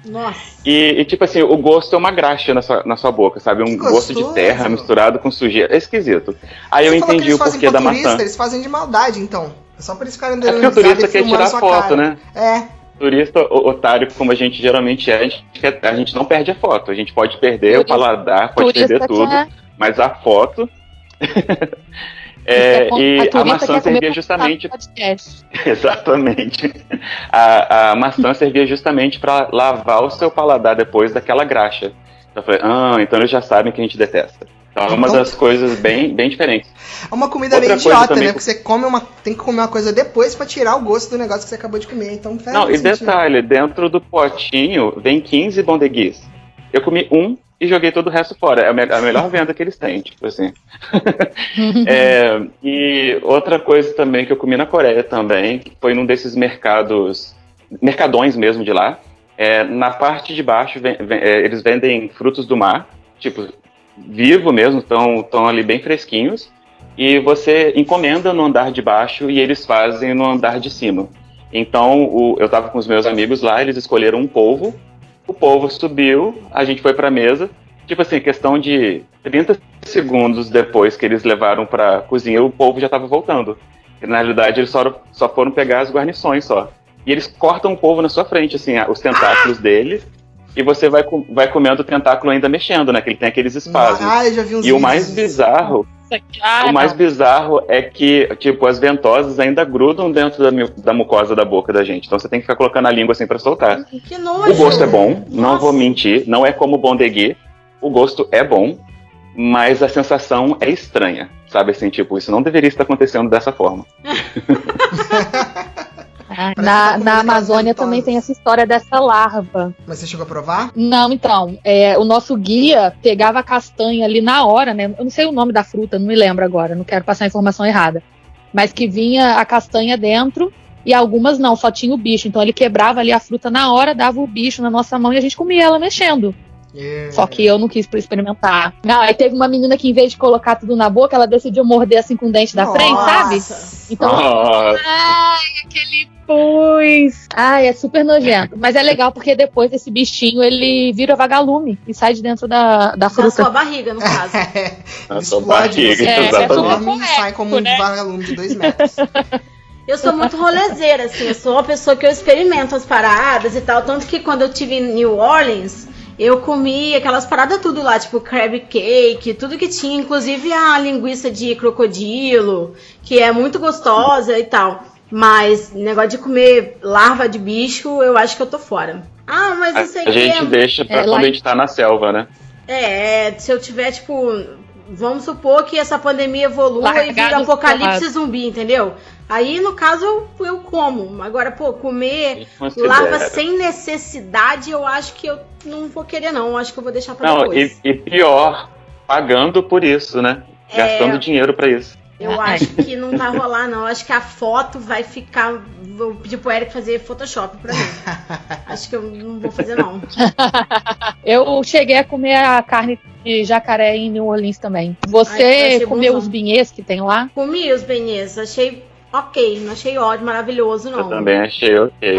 Nossa. E tipo assim, o gosto é uma graxa na sua boca, sabe? Um gosto de terra misturado com sujeira. É esquisito. Aí eu entendi o porquê da maçã. Eles fazem de maldade, então. É só por isso ficarem porque o turista quer tirar foto, cara. né? Turista otário, como a gente geralmente é, a gente não perde a foto. A gente pode perder o paladar, pode perder tudo. Mas a foto... E a maçã servia justamente... Exatamente. A maçã servia justamente para lavar o seu paladar depois daquela graxa. Então eu falei, então eles já sabem que a gente detesta. Então é uma das coisas bem diferentes. É uma comida bem idiota, né? Porque você tem que comer uma coisa depois pra tirar o gosto do negócio que você acabou de comer. Então, não, e detalhe, dentro do potinho vem 15 bondeguis. Eu comi um e joguei todo o resto fora. É a melhor venda que eles têm, tipo assim. E outra coisa também que eu comi na Coreia também, que foi num desses mercadões mesmo de lá. Na parte de baixo eles vendem frutos do mar, tipo, vivo mesmo, estão ali bem fresquinhos. E você encomenda no andar de baixo e eles fazem no andar de cima. Então, eu tava com os meus amigos lá, eles escolheram um polvo. O polvo subiu, a gente foi pra mesa. Tipo assim, questão de 30 segundos depois que eles levaram pra cozinha, o polvo já tava voltando. E, na realidade, eles só foram pegar as guarnições só. E eles cortam o polvo na sua frente, assim, os tentáculos dele. E você vai comendo o tentáculo ainda mexendo, né? Que ele tem aqueles espasmos. Eu já vi uns e o mais bizarro... O mais bizarro é que, tipo, as ventosas ainda grudam dentro da mucosa da boca da gente. Então você tem que ficar colocando a língua assim pra soltar. Que nojo! O gosto é bom, não vou mentir. Não é como o bondegui. O gosto é bom, mas a sensação é estranha. Sabe assim, tipo, isso não deveria estar acontecendo dessa forma. Na Amazônia também tem essa história dessa larva. Mas você chegou a provar? Não, então. O nosso guia pegava a castanha ali na hora, né? Eu não sei o nome da fruta, não me lembro agora, não quero passar a informação errada. Mas que vinha a castanha dentro e algumas não, só tinha o bicho. Então ele quebrava ali a fruta na hora, dava o bicho na nossa mão e a gente comia ela mexendo. Só que eu não quis experimentar. Não, aí teve uma menina que, em vez de colocar tudo na boca, ela decidiu morder assim com o dente da frente, sabe? Então, aquele pus. É super nojento. Mas é legal porque depois esse bichinho, ele vira vagalume e sai de dentro da fruta. Na sua barriga, no caso. Na sua barriga, exatamente. Sai como um vagalume de 2 metros. Eu sou muito rolezeira, assim. Eu sou uma pessoa que eu experimento as paradas e tal. Tanto que quando eu estive em New Orleans... Eu comi aquelas paradas tudo lá, tipo crab cake, tudo que tinha, inclusive a linguiça de crocodilo, que é muito gostosa e tal. Mas negócio de comer larva de bicho, eu acho que eu tô fora. Mas isso aí a gente deixa pra quando a gente tá na selva, né? Se eu tiver, tipo... Vamos supor que essa pandemia evolua e vira apocalipse zumbi, entendeu? Aí, no caso, eu como. Agora, comer larva sem necessidade, eu acho que eu não vou querer, não. Eu acho que eu vou deixar pra depois. E pior, pagando por isso, né? Gastando dinheiro pra isso. Eu acho que não vai rolar, não. Eu acho que a foto vai ficar... Vou pedir pro Eric fazer Photoshop pra mim. Acho que eu não vou fazer, não. Eu cheguei a comer a carne de jacaré em New Orleans também. Você comeu os beignets que tem lá? Comi os beignets. Achei ok. Não achei ótimo, maravilhoso, não. Eu também achei ok.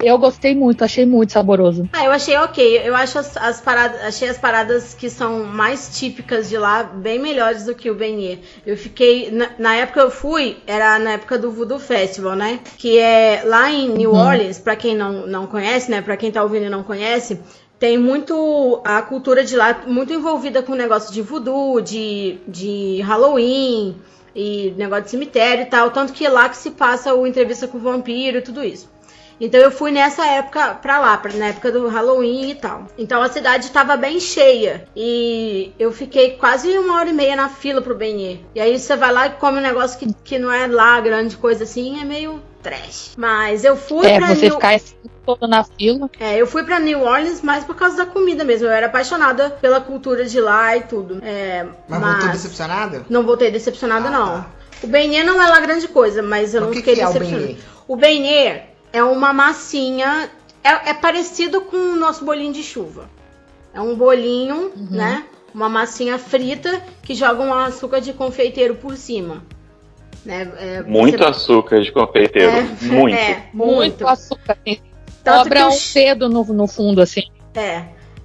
Eu gostei muito. Achei muito saboroso. Eu achei ok. Eu acho achei as paradas que são mais típicas de lá bem melhores do que o beignet. Eu fiquei... Na época eu fui, era na época do Voodoo Festival, né? Que é lá em New Orleans, pra quem não conhece, né? Pra quem tá ouvindo e não conhece... Tem muito, a cultura de lá muito envolvida com o negócio de voodoo, de Halloween e negócio de cemitério e tal. Tanto que é lá que se passa o Entrevista com o Vampiro e tudo isso. Então eu fui nessa época pra lá, na época do Halloween e tal. Então a cidade estava bem cheia. E eu fiquei quase 1h30 na fila pro beignet. E aí você vai lá e come um negócio que não é lá grande coisa assim, é meio trash. Mas eu fui pra você ficar toda na fila. Eu fui pra New Orleans mais por causa da comida mesmo. Eu era apaixonada pela cultura de lá e tudo. Mas voltou decepcionada? Não voltei decepcionada, não. Tá. O beignet não é lá grande coisa, mas eu não fiquei decepcionada. O beignet é uma massinha... É parecido com o nosso bolinho de chuva. É um bolinho, né? Uma massinha frita que joga um açúcar de confeiteiro por cima. Muito açúcar de confeiteiro. Muito açúcar. Sobra um dedo no fundo, assim.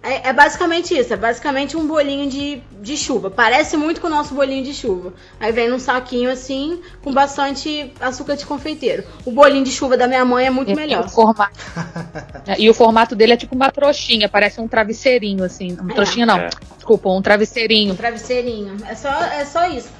É basicamente isso. É basicamente um bolinho de chuva. Parece muito com o nosso bolinho de chuva. Aí vem num saquinho assim, com bastante açúcar de confeiteiro. O bolinho de chuva da minha mãe é muito melhor. E o formato dele é tipo uma trouxinha. Parece um travesseirinho, assim. Uma trouxinha não. Desculpa, um travesseirinho. Um travesseirinho. É só isso.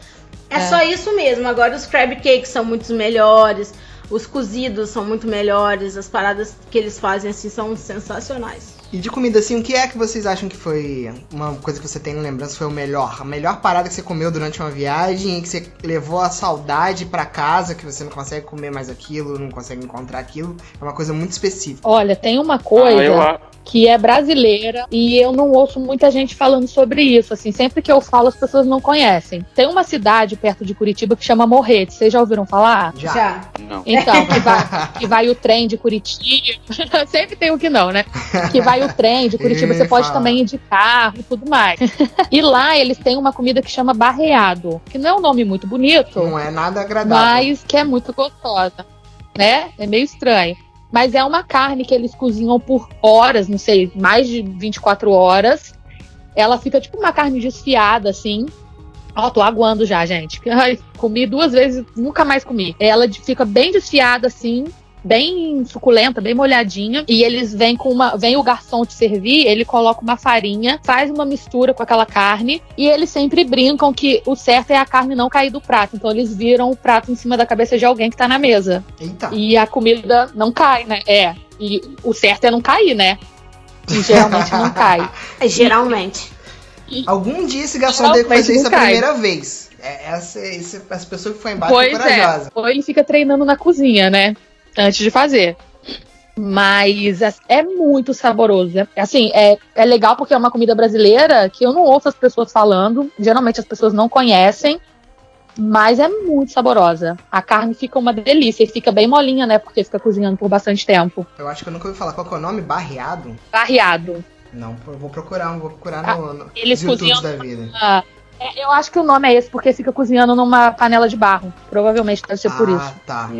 É só isso mesmo. Agora os crab cakes são muito melhores, os cozidos são muito melhores, as paradas que eles fazem assim são sensacionais. E de comida, assim, o que é que vocês acham que foi uma coisa que você tem na lembrança, foi a melhor parada que você comeu durante uma viagem, que você levou a saudade pra casa, que você não consegue comer mais aquilo, não consegue encontrar aquilo? É uma coisa muito específica. Olha, tem uma coisa que é brasileira e eu não ouço muita gente falando sobre isso, assim, sempre que eu falo as pessoas não conhecem. Tem uma cidade perto de Curitiba que chama Morretes, vocês já ouviram falar? Já. Não. Então, que vai o trem de Curitiba, sempre tem o que não, né? Que vai o trem de Curitiba, você pode também ir de carro e tudo mais. E lá eles têm uma comida que chama barreado, que não é um nome muito bonito. Não é nada agradável. Mas que é muito gostosa, né? É meio estranho. Mas é uma carne que eles cozinham por horas, não sei, mais de 24 horas. Ela fica tipo uma carne desfiada, assim. Ó, tô aguando já, gente. Ai, comi 2 vezes, nunca mais comi. Ela fica bem desfiada, assim, bem suculenta, bem molhadinha. E eles vêm vem o garçom te servir, ele coloca uma farinha, faz uma mistura com aquela carne. E eles sempre brincam que o certo é a carne não cair do prato. Então eles viram o prato em cima da cabeça de alguém que tá na mesa. Eita. E a comida não cai, né? E o certo é não cair, né? E geralmente não cai. Geralmente. Algum dia esse garçom teve que fazer isso a primeira vez. As pessoas que foram embaixo foram corajosas. Ou ele fica treinando na cozinha, né? Antes de fazer. Mas é muito saboroso. Assim, é legal porque é uma comida brasileira que eu não ouço as pessoas falando. Geralmente as pessoas não conhecem. Mas é muito saborosa. A carne fica uma delícia e fica bem molinha, né? Porque fica cozinhando por bastante tempo. Eu acho que eu nunca ouvi falar. Qual que é o nome? Barreado? Barreado. Não, eu vou procurar no eles YouTubes cozinham da vida. Eu acho que o nome é esse, porque fica cozinhando numa panela de barro. Provavelmente deve ser por isso. Ah, tá.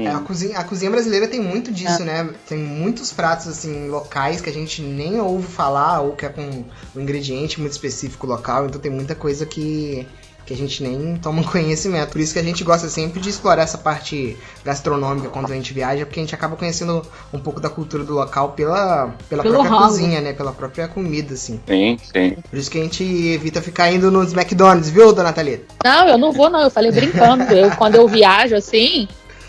A cozinha brasileira tem muito disso, né? Tem muitos pratos, assim, locais que a gente nem ouve falar, ou que é com um ingrediente muito específico local, então tem muita coisa que a gente nem toma conhecimento. Por isso que a gente gosta sempre de explorar essa parte gastronômica quando a gente viaja, porque a gente acaba conhecendo um pouco da cultura do local pela própria cozinha, né? Pela própria comida, assim. Sim, sim. Por isso que a gente evita ficar indo nos McDonald's, viu, dona Thalita? Não, eu não vou, não. Eu falei brincando. Quando eu viajo, assim,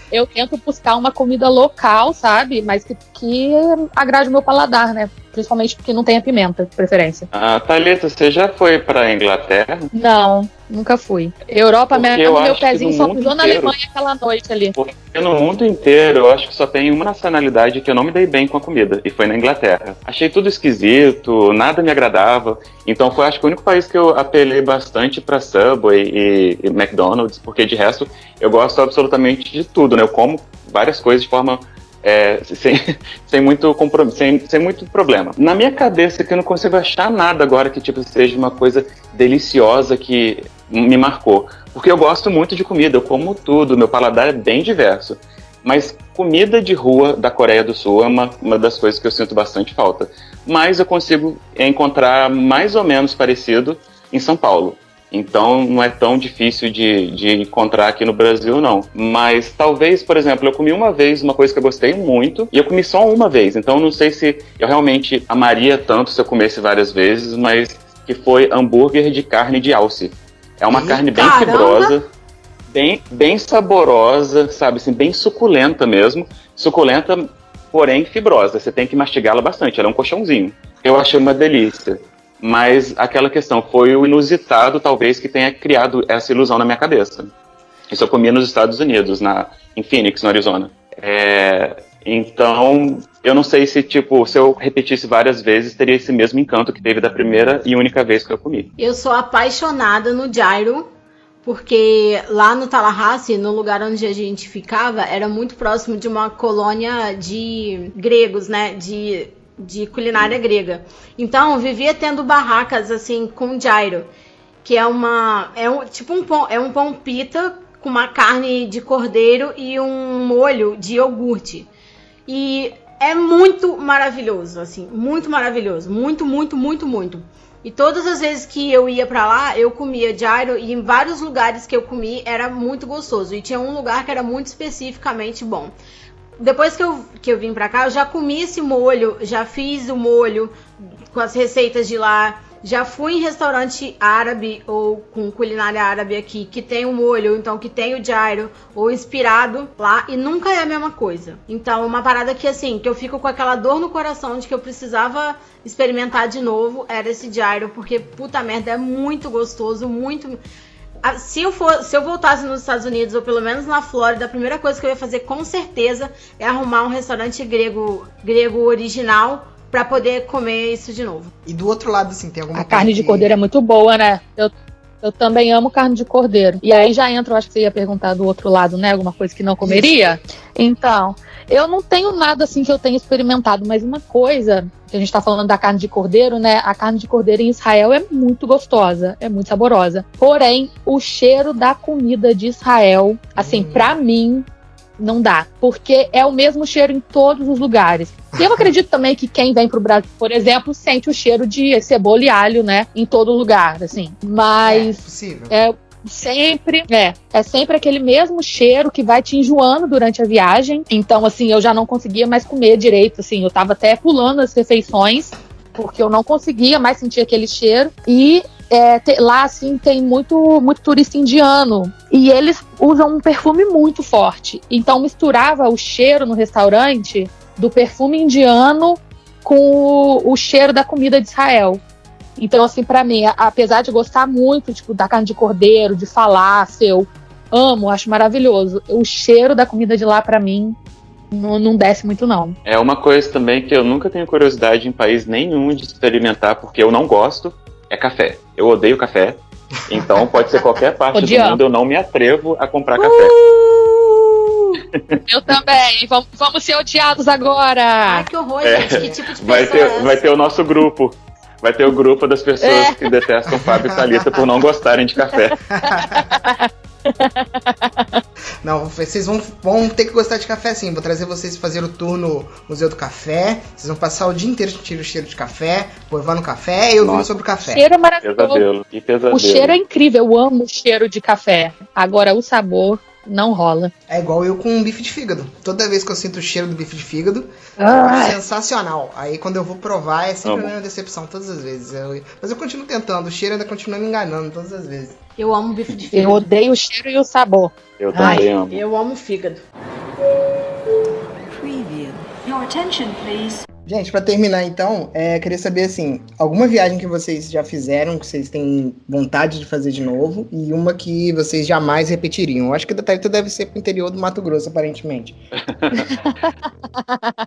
eu tento buscar uma comida local, sabe? Mas que agrade o meu paladar, né? Principalmente porque não tenha pimenta, de preferência. Thalita, você já foi pra Inglaterra? Não, nunca fui. Europa, meu pezinho só pisou na Alemanha aquela noite ali. Porque no mundo inteiro, eu acho que só tem uma nacionalidade que eu não me dei bem com a comida, e foi na Inglaterra. Achei tudo esquisito, nada me agradava. Então foi, acho que o único país que eu apelei bastante pra Subway e McDonald's, porque de resto eu gosto absolutamente de tudo, né? Eu como várias coisas de forma... sem muito compromisso, sem muito problema. Na minha cabeça que eu não consigo achar nada agora que tipo seja uma coisa deliciosa que me marcou. Porque eu gosto muito de comida, eu como tudo, meu paladar é bem diverso. Mas comida de rua da Coreia do Sul é uma das coisas que eu sinto bastante falta. Mas eu consigo encontrar mais ou menos parecido em São Paulo. Então não é tão difícil de encontrar aqui no Brasil, não. Mas talvez, por exemplo, eu comi uma vez uma coisa que eu gostei muito, e eu comi só uma vez. Então não sei se eu realmente amaria tanto se eu comesse várias vezes, mas que foi hambúrguer de carne de alce. É uma carne bem fibrosa, bem saborosa, sabe, assim, bem suculenta mesmo. Suculenta, porém fibrosa. Você tem que mastigá-la bastante, ela é um colchãozinho. Eu achei uma delícia. Mas aquela questão foi o inusitado, talvez, que tenha criado essa ilusão na minha cabeça. Isso eu comia nos Estados Unidos, em Phoenix, no Arizona. Então, eu não sei se, se eu repetisse várias vezes, teria esse mesmo encanto que teve da primeira e única vez que eu comi. Eu sou apaixonada no gyro, porque lá no Tallahassee, no lugar onde a gente ficava, era muito próximo de uma colônia de gregos, né, de culinária grega. Então, vivia tendo barracas, assim, com gyro, que é um pão pita com uma carne de cordeiro e um molho de iogurte. E é muito maravilhoso, assim, muito maravilhoso. Muito, muito, muito, muito. E todas as vezes que eu ia pra lá, eu comia gyro, e em vários lugares que eu comi era muito gostoso. E tinha um lugar que era muito especificamente bom. Depois que eu vim pra cá, eu já comi esse molho, já fiz o molho com as receitas de lá, Já fui em restaurante árabe ou com culinária árabe aqui, que tem o molho, ou então que tem o gyro, ou inspirado lá, e nunca é a mesma coisa. Então, uma parada que, assim, que eu fico com aquela dor no coração de que eu precisava experimentar de novo, era esse gyro, porque, puta merda, é muito gostoso, muito... Se eu voltasse nos Estados Unidos, ou pelo menos na Flórida, a primeira coisa que eu ia fazer, com certeza, é arrumar um restaurante grego original, pra poder comer isso de novo. E do outro lado, assim, tem alguma coisa. A carne de cordeiro é muito boa, né? Eu também amo carne de cordeiro. E aí já entra, eu acho que você ia perguntar do outro lado, né? Alguma coisa que não comeria. Isso. Então, eu não tenho nada assim que eu tenha experimentado, mas uma coisa, que a gente tá falando da carne de cordeiro, né? A carne de cordeiro em Israel é muito gostosa, é muito saborosa. Porém, o cheiro da comida de Israel, assim, pra mim, não dá, porque é o mesmo cheiro em todos os lugares. E eu acredito também que quem vem pro Brasil, por exemplo, sente o cheiro de cebola e alho, né, em todo lugar, assim. Mas é sempre aquele mesmo cheiro que vai te enjoando durante a viagem. Então, assim, eu já não conseguia mais comer direito, assim, eu tava até pulando as refeições, porque eu não conseguia mais sentir aquele cheiro. E lá, assim, tem muito turista indiano. E eles usam um perfume muito forte. Então, misturava o cheiro no restaurante do perfume indiano com o cheiro da comida de Israel. Então, assim, pra mim, apesar de gostar muito, tipo, da carne de cordeiro, de falafel, amo, acho maravilhoso. O cheiro da comida de lá, pra mim, não desce muito, não. É uma coisa também que eu nunca tenho curiosidade em país nenhum de experimentar, porque eu não gosto, é café. Eu odeio café, então pode ser qualquer parte do mundo, eu não me atrevo a comprar café. Eu também, vamos ser odiados agora. Ai, que horror, gente, que tipo de vai ter o nosso grupo. Vai ter o grupo das pessoas que detestam Fábio e Thalita por não gostarem de café. Não, vocês vão ter que gostar de café sim. Vou trazer vocês pra fazer o tour no Museu do Café. Vocês vão passar o dia inteiro sentindo o cheiro de café, provar no café e ouvindo sobre o café. O cheiro é maravilhoso. Pesadelo. Que pesadelo. O cheiro é incrível, eu amo o cheiro de café. Agora o sabor não rola. É igual eu com bife de fígado. Toda vez que eu sinto o cheiro do bife de fígado, é sensacional. Aí quando eu vou provar, é sempre a mesma decepção, todas as vezes. Mas eu continuo tentando, o cheiro ainda continua me enganando todas as vezes. Eu amo bife de fígado. Eu odeio o cheiro e o sabor. Eu também amo. Eu amo fígado. Preview. Your attention, please. Gente, pra terminar então, queria saber assim, alguma viagem que vocês já fizeram, que vocês têm vontade de fazer de novo, e uma que vocês jamais repetiriam. Eu acho que a da Thalita deve ser pro interior do Mato Grosso, aparentemente.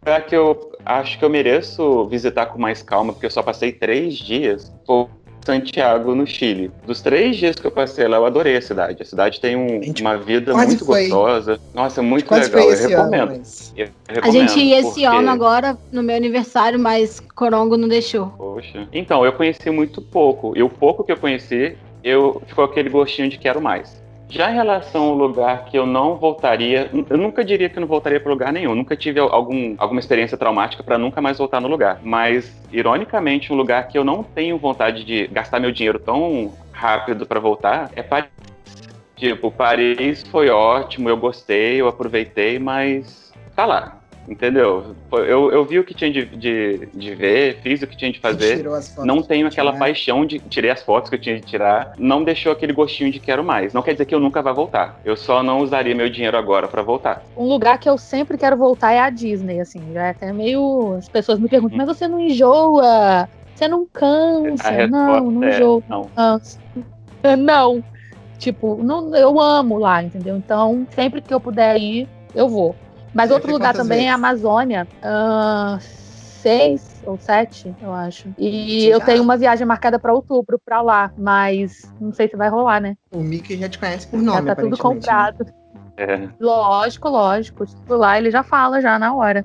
É que eu acho que eu mereço visitar com mais calma, porque eu só passei 3 dias por Santiago, no Chile. Dos 3 dias que eu passei lá, eu adorei a cidade. A cidade tem uma vida muito gostosa. Nossa, muito legal. Eu recomendo. A gente ia esse ano agora, no meu aniversário, mas Corongo não deixou. Poxa. Então, eu conheci muito pouco. E o pouco que eu conheci, ficou aquele gostinho de quero mais. Já em relação ao lugar que eu não voltaria, eu nunca diria que eu não voltaria para lugar nenhum. Nunca tive alguma experiência traumática para nunca mais voltar no lugar. Mas, ironicamente, um lugar que eu não tenho vontade de gastar meu dinheiro tão rápido para voltar é Paris. Tipo, Paris foi ótimo, eu gostei, eu aproveitei, mas tá lá. Entendeu? Eu vi o que tinha de ver, fiz o que tinha de fazer. Não tenho aquela paixão de tirei as fotos que eu tinha de tirar. Não deixou aquele gostinho de quero mais. Não quer dizer que eu nunca vá voltar. Eu só não usaria meu dinheiro agora pra voltar. Um lugar que eu sempre quero voltar é a Disney, assim. Já é até meio... As pessoas me perguntam, mas você não enjoa? Você não cansa? Não enjoa. Não. Tipo, eu amo lá, entendeu? Então, sempre que eu puder ir, eu vou. Mas outro lugar também é a Amazônia. 6 ou 7, eu acho. E eu tenho uma viagem marcada para outubro pra lá, mas não sei se vai rolar, né? O Mickey já te conhece por nome, já tá tudo comprado. Né? Lógico. Tipo, lá ele já fala já na hora.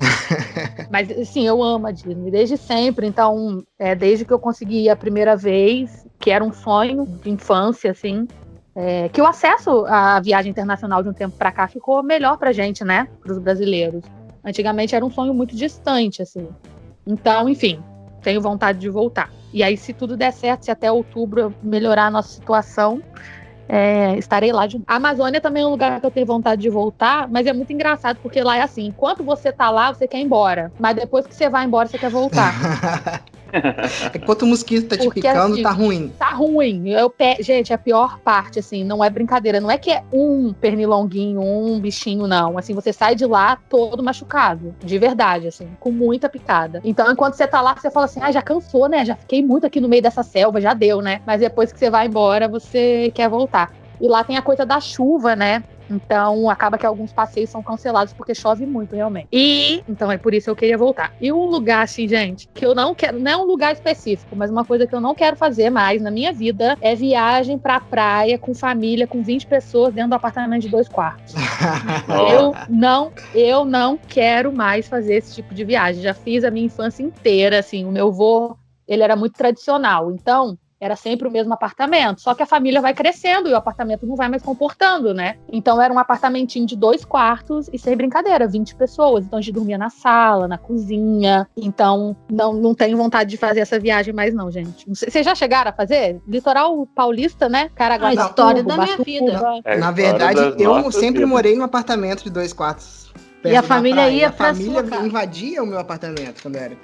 Mas, assim, eu amo a Disney desde sempre. Então, desde que eu consegui ir a primeira vez, que era um sonho de infância, assim... que o acesso à viagem internacional de um tempo pra cá ficou melhor pra gente, né? Pros brasileiros. Antigamente era um sonho muito distante, assim. Então, enfim, tenho vontade de voltar. E aí, se tudo der certo, se até outubro melhorar a nossa situação, estarei lá de novo. A Amazônia também é um lugar que eu tenho vontade de voltar, mas é muito engraçado, porque lá é assim, enquanto você tá lá, você quer ir embora. Mas depois que você vai embora, você quer voltar. Enquanto o mosquito tá te Porque, picando, assim, tá ruim. Tá ruim. Gente, a pior parte, assim, não é brincadeira. Não é que é um pernilonguinho, um bichinho, não. Assim, você sai de lá todo machucado. De verdade, assim, com muita picada. Então, enquanto você tá lá, você fala assim, já cansou, né? Já fiquei muito aqui no meio dessa selva, já deu, né? Mas depois que você vai embora, você quer voltar. E lá tem a coisa da chuva, né? Então, acaba que alguns passeios são cancelados porque chove muito, realmente. Então, é por isso que eu queria voltar. E um lugar, assim, gente, que eu não quero, não é um lugar específico, mas uma coisa que eu não quero fazer mais na minha vida é viagem pra praia com família, com 20 pessoas dentro do apartamento de 2 quartos. Eu não quero mais fazer esse tipo de viagem. Já fiz a minha infância inteira, assim, o meu avô, ele era muito tradicional, então era sempre o mesmo apartamento, só que a família vai crescendo e o apartamento não vai mais comportando, né? Então era um apartamentinho de 2 quartos e, sem brincadeira, 20 pessoas. Então a gente dormia na sala, na cozinha. Então não tenho vontade de fazer essa viagem mais não, gente. Vocês já chegaram a fazer? Litoral paulista, né? Caraguatatuba, A história da minha vida. Na verdade, eu sempre morei num apartamento de 2 quartos. E a família ia pra A família sua casa. invadia o meu apartamento quando eu era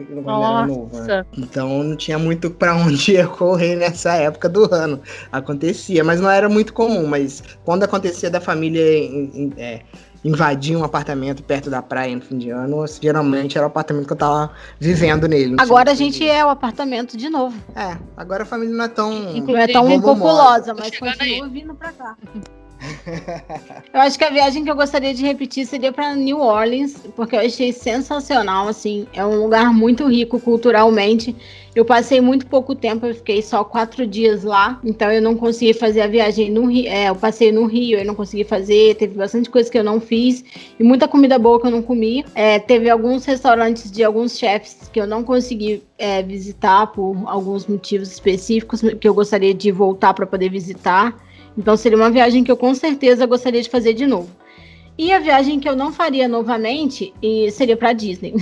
novo. Né? Nossa. Então não tinha muito pra onde ia correr nessa época do ano. Acontecia, mas não era muito comum. Mas quando acontecia da família invadir um apartamento perto da praia no fim de ano, geralmente era o apartamento que eu tava vivendo nele. Agora a gente é o apartamento de novo. Agora a família não é tão... Não é tão populosa, mas continua vindo pra cá. Eu acho que a viagem que eu gostaria de repetir seria para New Orleans, porque eu achei sensacional, assim, é um lugar muito rico culturalmente. Eu passei muito pouco tempo, eu fiquei só 4 dias lá, então eu não consegui fazer a viagem no Rio, eu passei no Rio, eu não consegui fazer, teve bastante coisa que eu não fiz, e muita comida boa que eu não comi. Teve alguns restaurantes de alguns chefs que eu não consegui visitar por alguns motivos específicos, que eu gostaria de voltar para poder visitar. Então seria uma viagem que eu com certeza gostaria de fazer de novo. E a viagem que eu não faria novamente seria para Disney.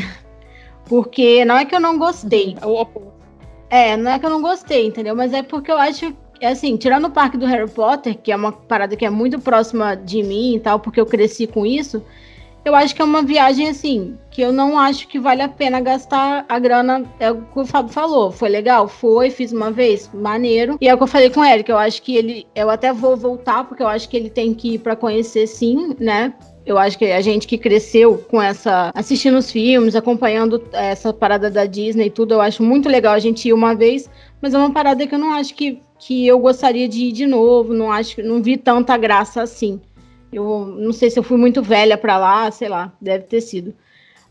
Porque não é que eu não gostei. Não é que eu não gostei, entendeu? Mas é porque eu acho, assim, tirando o parque do Harry Potter, que é uma parada que é muito próxima de mim e tal, porque eu cresci com isso, eu acho que é uma viagem, assim, que eu não acho que vale a pena gastar a grana. É o que o Fábio falou. Foi legal? Foi, fiz uma vez, maneiro. E é o que eu falei com o Eric, eu acho que eu até vou voltar, porque eu acho que ele tem que ir pra conhecer, sim, né? Eu acho que a gente que cresceu com assistindo os filmes, acompanhando essa parada da Disney e tudo, eu acho muito legal a gente ir uma vez, mas é uma parada que eu não acho que eu gostaria de ir de novo, não vi tanta graça assim. Eu não sei se eu fui muito velha pra lá, sei lá, deve ter sido.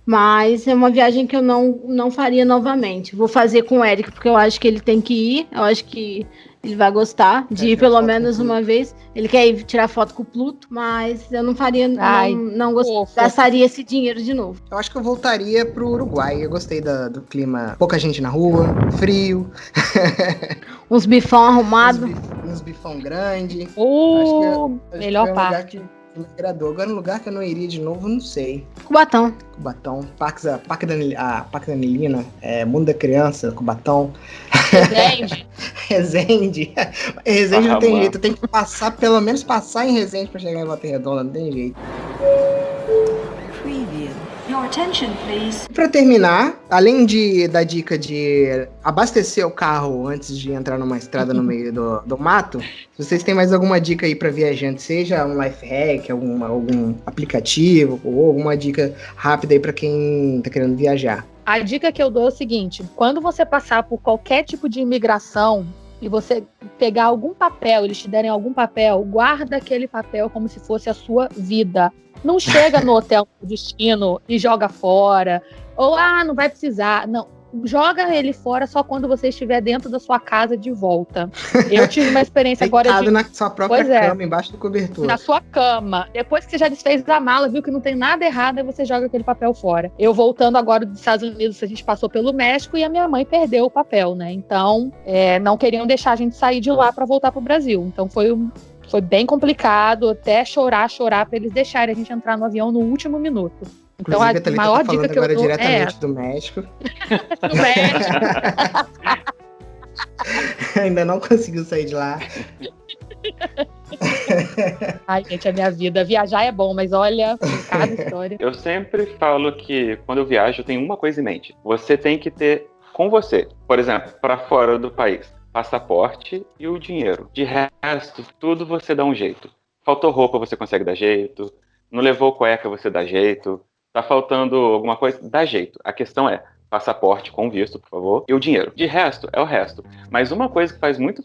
Mas é uma viagem que eu não faria novamente. Vou fazer com o Eric, porque eu acho que ele tem que ir. Eu acho que ele vai gostar de ir pelo menos uma vez. Ele quer ir tirar foto com o Pluto, mas eu não faria, não gastaria esse dinheiro de novo. Eu acho que eu voltaria pro Uruguai. Eu gostei do clima. Pouca gente na rua, frio. Uns bifão arrumados. Uns bifão grandes. Melhor parte. Me agradou. Agora, um lugar que eu não iria de novo, não sei. Cubatão. Parque da Anilina, Mundo da Criança, Cubatão. Resende. Resende não tem jeito. Eu tenho que pelo menos passar em Resende pra chegar em Volta Redonda, não tem jeito. Your attention, please. Pra terminar, além da dica de abastecer o carro antes de entrar numa estrada no meio do mato, se vocês têm mais alguma dica aí pra viajante, seja um life hack, algum aplicativo, ou alguma dica rápida aí pra quem tá querendo viajar. A dica que eu dou é o seguinte: quando você passar por qualquer tipo de imigração e você pegar algum papel, eles te derem algum papel, guarda aquele papel como se fosse a sua vida. Não chega no hotel do destino e joga fora. Ou, não vai precisar. Não, joga ele fora só quando você estiver dentro da sua casa de volta. Eu tive uma experiência agora de... na sua própria cama, embaixo do cobertor. Na sua cama. Depois que você já desfez a mala, viu que não tem nada errado, aí você joga aquele papel fora. Eu voltando agora dos Estados Unidos, a gente passou pelo México e a minha mãe perdeu o papel, né? Então, não queriam deixar a gente sair de lá para voltar pro Brasil. Então, foi bem complicado, até chorar pra eles deixarem a gente entrar no avião no último minuto. Então, inclusive, a maior dica que eu dou diretamente do México. Do México. Ainda não conseguiu sair de lá. Ai, gente, a minha vida. Viajar é bom, mas olha, cada história. Eu sempre falo que quando eu viajo, eu tenho uma coisa em mente. Você tem que ter com você. Por exemplo, para fora do país, passaporte e o dinheiro. De resto, tudo você dá um jeito. Faltou roupa, você consegue dar jeito. Não levou cueca, você dá jeito. Tá faltando alguma coisa, dá jeito. A questão é passaporte com visto, por favor, e o dinheiro. De resto, é o resto. Mas uma coisa que faz muita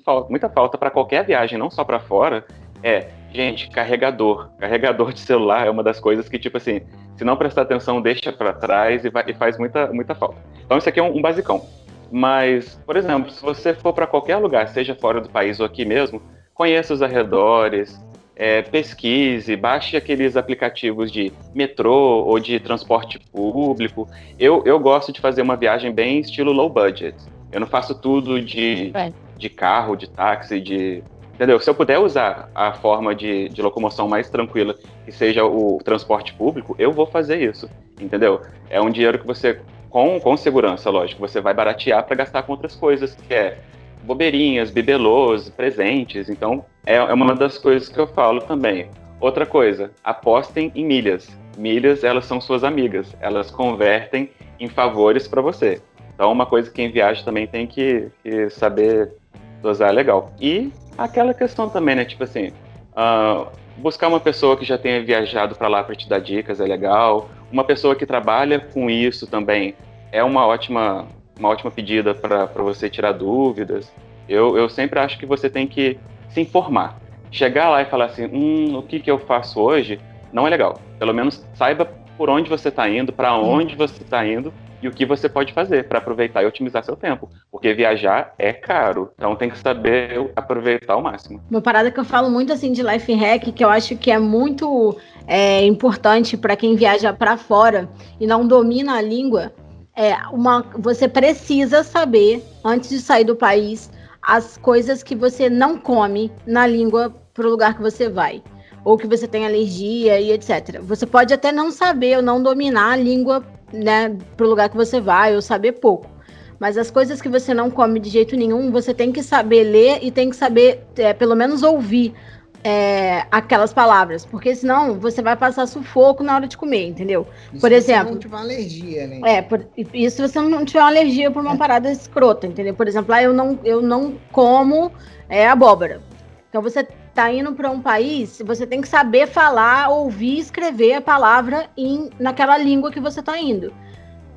falta para qualquer viagem, não só para fora, é, gente, carregador. Carregador de celular é uma das coisas que, tipo assim, se não prestar atenção, deixa para trás e faz muita falta. Então isso aqui é um basicão. Mas, por exemplo, se você for para qualquer lugar, seja fora do país ou aqui mesmo, conheça os arredores, pesquise, baixe aqueles aplicativos de metrô ou de transporte público. Eu gosto de fazer uma viagem bem estilo low budget. Eu não faço tudo de carro, de táxi, entendeu? Se eu puder usar a forma de locomoção mais tranquila, que seja o transporte público, eu vou fazer isso, entendeu? É um dinheiro que você, com segurança, lógico, você vai baratear para gastar com outras coisas, que é bobeirinhas, bibelôs, presentes. Então, é uma das coisas que eu falo também. Outra coisa, apostem em milhas. Milhas, elas são suas amigas. Elas convertem em favores para você. Então, uma coisa que quem viaja também tem que saber dosar legal. E aquela questão também, né? Tipo assim, buscar uma pessoa que já tenha viajado para lá para te dar dicas é legal. Uma pessoa que trabalha com isso também é uma ótima pedida para você tirar dúvidas. Eu sempre acho que você tem que se informar. Chegar lá e falar assim, o que eu faço hoje, não é legal. Pelo menos saiba por onde você está indo, para onde você está indo e o que você pode fazer para aproveitar e otimizar seu tempo. Porque viajar é caro, então tem que saber aproveitar ao máximo. Uma parada que eu falo muito assim de life hack, que eu acho que é muito importante para quem viaja para fora e não domina a língua, você precisa saber, antes de sair do país, as coisas que você não come na língua pro lugar que você vai, ou que você tem alergia e etc. Você pode até não saber ou não dominar a língua, né, pro lugar que você vai, ou saber pouco. Mas as coisas que você não come de jeito nenhum, você tem que saber ler e tem que saber, pelo menos ouvir aquelas palavras, porque senão você vai passar sufoco na hora de comer, entendeu? Isso por exemplo, se não tiver uma alergia, né? Isso se você não tiver uma alergia por uma parada escrota, entendeu? Por exemplo, lá eu não como abóbora. Então você tá indo para um país, você tem que saber falar, ouvir, escrever a palavra naquela língua que você tá indo.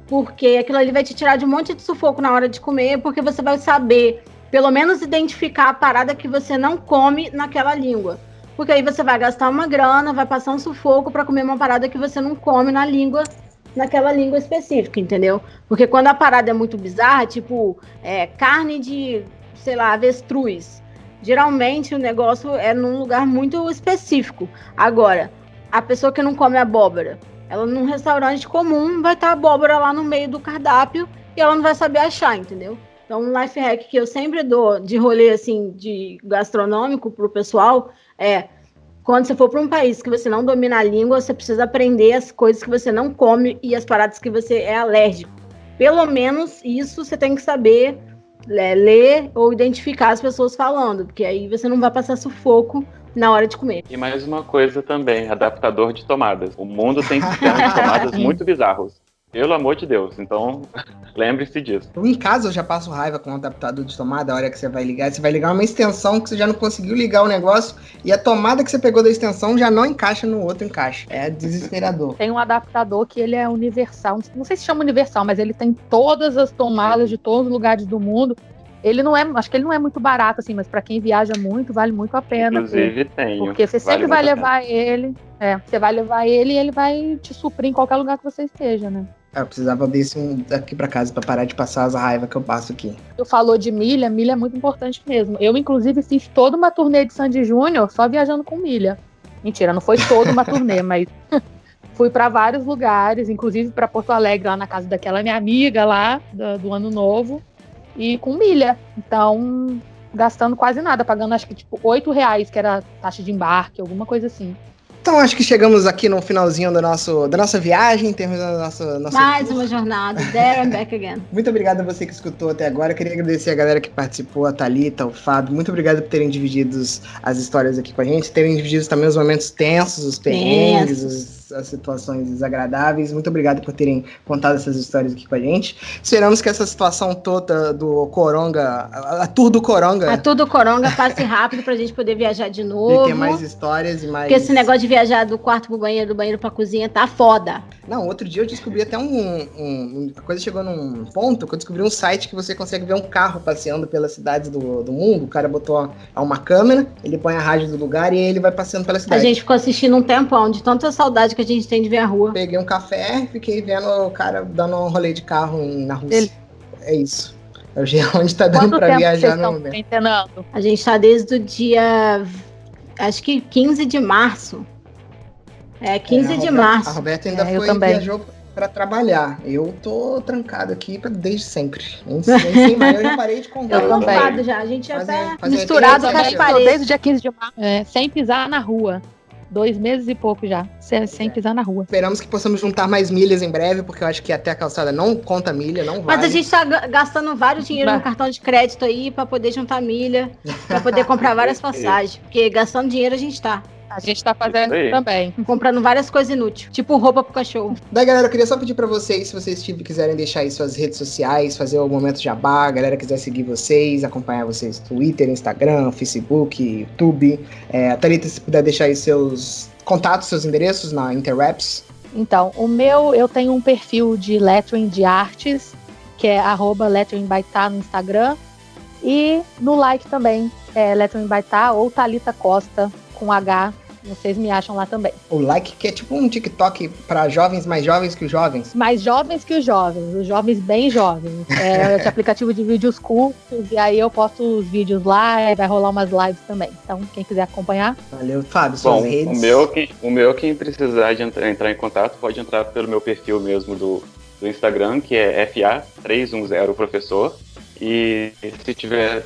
Porque aquilo ali vai te tirar de um monte de sufoco na hora de comer, porque você vai saber pelo menos identificar a parada que você não come naquela língua. Porque aí você vai gastar uma grana, vai passar um sufoco para comer uma parada que você não come naquela língua específica, entendeu? Porque quando a parada é muito bizarra, tipo carne de, sei lá, avestruz, geralmente o negócio é num lugar muito específico. Agora, a pessoa que não come abóbora, ela num restaurante comum vai estar abóbora lá no meio do cardápio e ela não vai saber achar, entendeu? Então, um life hack que eu sempre dou de rolê, assim, de gastronômico pro pessoal quando você for para um país que você não domina a língua, você precisa aprender as coisas que você não come e as paradas que você é alérgico. Pelo menos isso você tem que saber ler ou identificar as pessoas falando, porque aí você não vai passar sufoco na hora de comer. E mais uma coisa também, adaptador de tomadas. O mundo tem sistemas de tomadas muito bizarros. Pelo amor de Deus, então lembre-se disso. Em casa eu já passo raiva com o adaptador de tomada, a hora que você vai ligar uma extensão que você já não conseguiu ligar o negócio e a tomada que você pegou da extensão já não encaixa no outro encaixe. É desesperador. Tem um adaptador que ele é universal, não sei se chama universal, mas ele tem todas as tomadas de todos os lugares do mundo. Ele não acho que ele não é muito barato, assim, mas para quem viaja muito, vale muito a pena. Inclusive tenho. Porque você sempre vai levar ele, você vai levar ele e ele vai te suprir em qualquer lugar que você esteja, né? Eu precisava desse aqui pra casa pra parar de passar as raivas que eu passo aqui. Tu falou de milha é muito importante mesmo. Eu, inclusive, fiz toda uma turnê de Sandy Júnior só viajando com milha. Mentira, não foi toda uma turnê, mas fui pra vários lugares, inclusive pra Porto Alegre, lá na casa daquela minha amiga lá, do Ano Novo, e com milha. Então, gastando quase nada, pagando acho que tipo R$8, que era a taxa de embarque, alguma coisa assim. Então acho que chegamos aqui no finalzinho da nossa viagem, terminando a nossa mais uma jornada, there and back again. Muito obrigado a você que escutou até agora. Eu queria agradecer a galera que participou, a Thalita, o Fábio. Muito obrigado por terem dividido as histórias aqui com a gente, terem dividido também os momentos tensos, os perrengues, as situações desagradáveis. Muito obrigado por terem contado essas histórias aqui com a gente. Esperamos que essa situação toda do Coronga, a tour do Coronga, passe rápido pra gente poder viajar de novo. e ter mais histórias e mais... Porque esse negócio de viajar do quarto pro banheiro, do banheiro pra cozinha, tá foda. Não, outro dia eu descobri até a coisa chegou num ponto que eu descobri um site que você consegue ver um carro passeando pelas cidades do mundo. O cara botou uma câmera, ele põe a rádio do lugar e ele vai passeando pela cidade. A gente ficou assistindo um tempão, de tanta saudade que a gente tem de ver a rua. Peguei um café, fiquei vendo o cara dando um rolê de carro na Rússia. É isso. É onde tá dando pra viajar no momento. A gente tá desde o dia, acho que 15 de março. 15 de março. A Roberta ainda viajou pra trabalhar. Eu tô trancado aqui desde sempre. Nem sei mais, eu já parei de contar. Eu também. Já. A gente já tá misturado com as paredes. Desde o dia 15 de março. Sem pisar na rua. 2 meses e pouco já, sem pisar na rua. Esperamos que possamos juntar mais milhas em breve, porque eu acho que até a calçada não conta milha, não vale. Mas a gente tá gastando vários dinheiro no cartão de crédito aí pra poder juntar milha, pra poder comprar várias passagens. Porque gastando dinheiro a gente tá. A gente tá fazendo também. Comprando várias coisas inúteis, tipo roupa pro cachorro. Daí, galera, eu queria só pedir pra vocês, se vocês quiserem deixar aí suas redes sociais, fazer o momento jabá, a galera quiser seguir vocês, acompanhar vocês no Twitter, Instagram, Facebook, YouTube. A Thalita, se puder deixar aí seus contatos, seus endereços na Interwebs. Então, eu tenho um perfil de lettering de artes, que é @letteringbytá no Instagram. E no like também, letteringbytá ou Thalita Costa com H. Vocês me acham lá também. O like, que é tipo um TikTok para jovens mais jovens que os jovens. Mais jovens que os jovens bem jovens. É esse aplicativo de vídeos curtos, e aí eu posto os vídeos lá, e vai rolar umas lives também. Então, quem quiser acompanhar. Valeu, Fábio, suas redes. O meu, quem precisar de entrar em contato, pode entrar pelo meu perfil mesmo do Instagram, que é FA310professor. E se tiver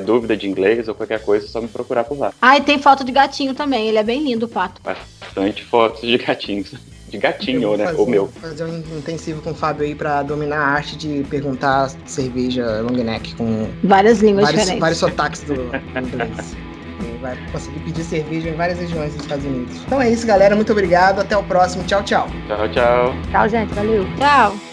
dúvida de inglês ou qualquer coisa, é só me procurar por lá. E tem foto de gatinho também, ele é bem lindo, o Pato. Bastante fotos de gatinhos. De gatinho, né? O meu. Vou fazer um intensivo com o Fábio aí pra dominar a arte de perguntar cerveja long neck com várias línguas diferentes. Vários sotaques do inglês. Vai conseguir pedir cerveja em várias regiões dos Estados Unidos. Então é isso, galera. Muito obrigado. Até o próximo. Tchau, tchau. Tchau, tchau. Tchau, gente. Valeu. Tchau.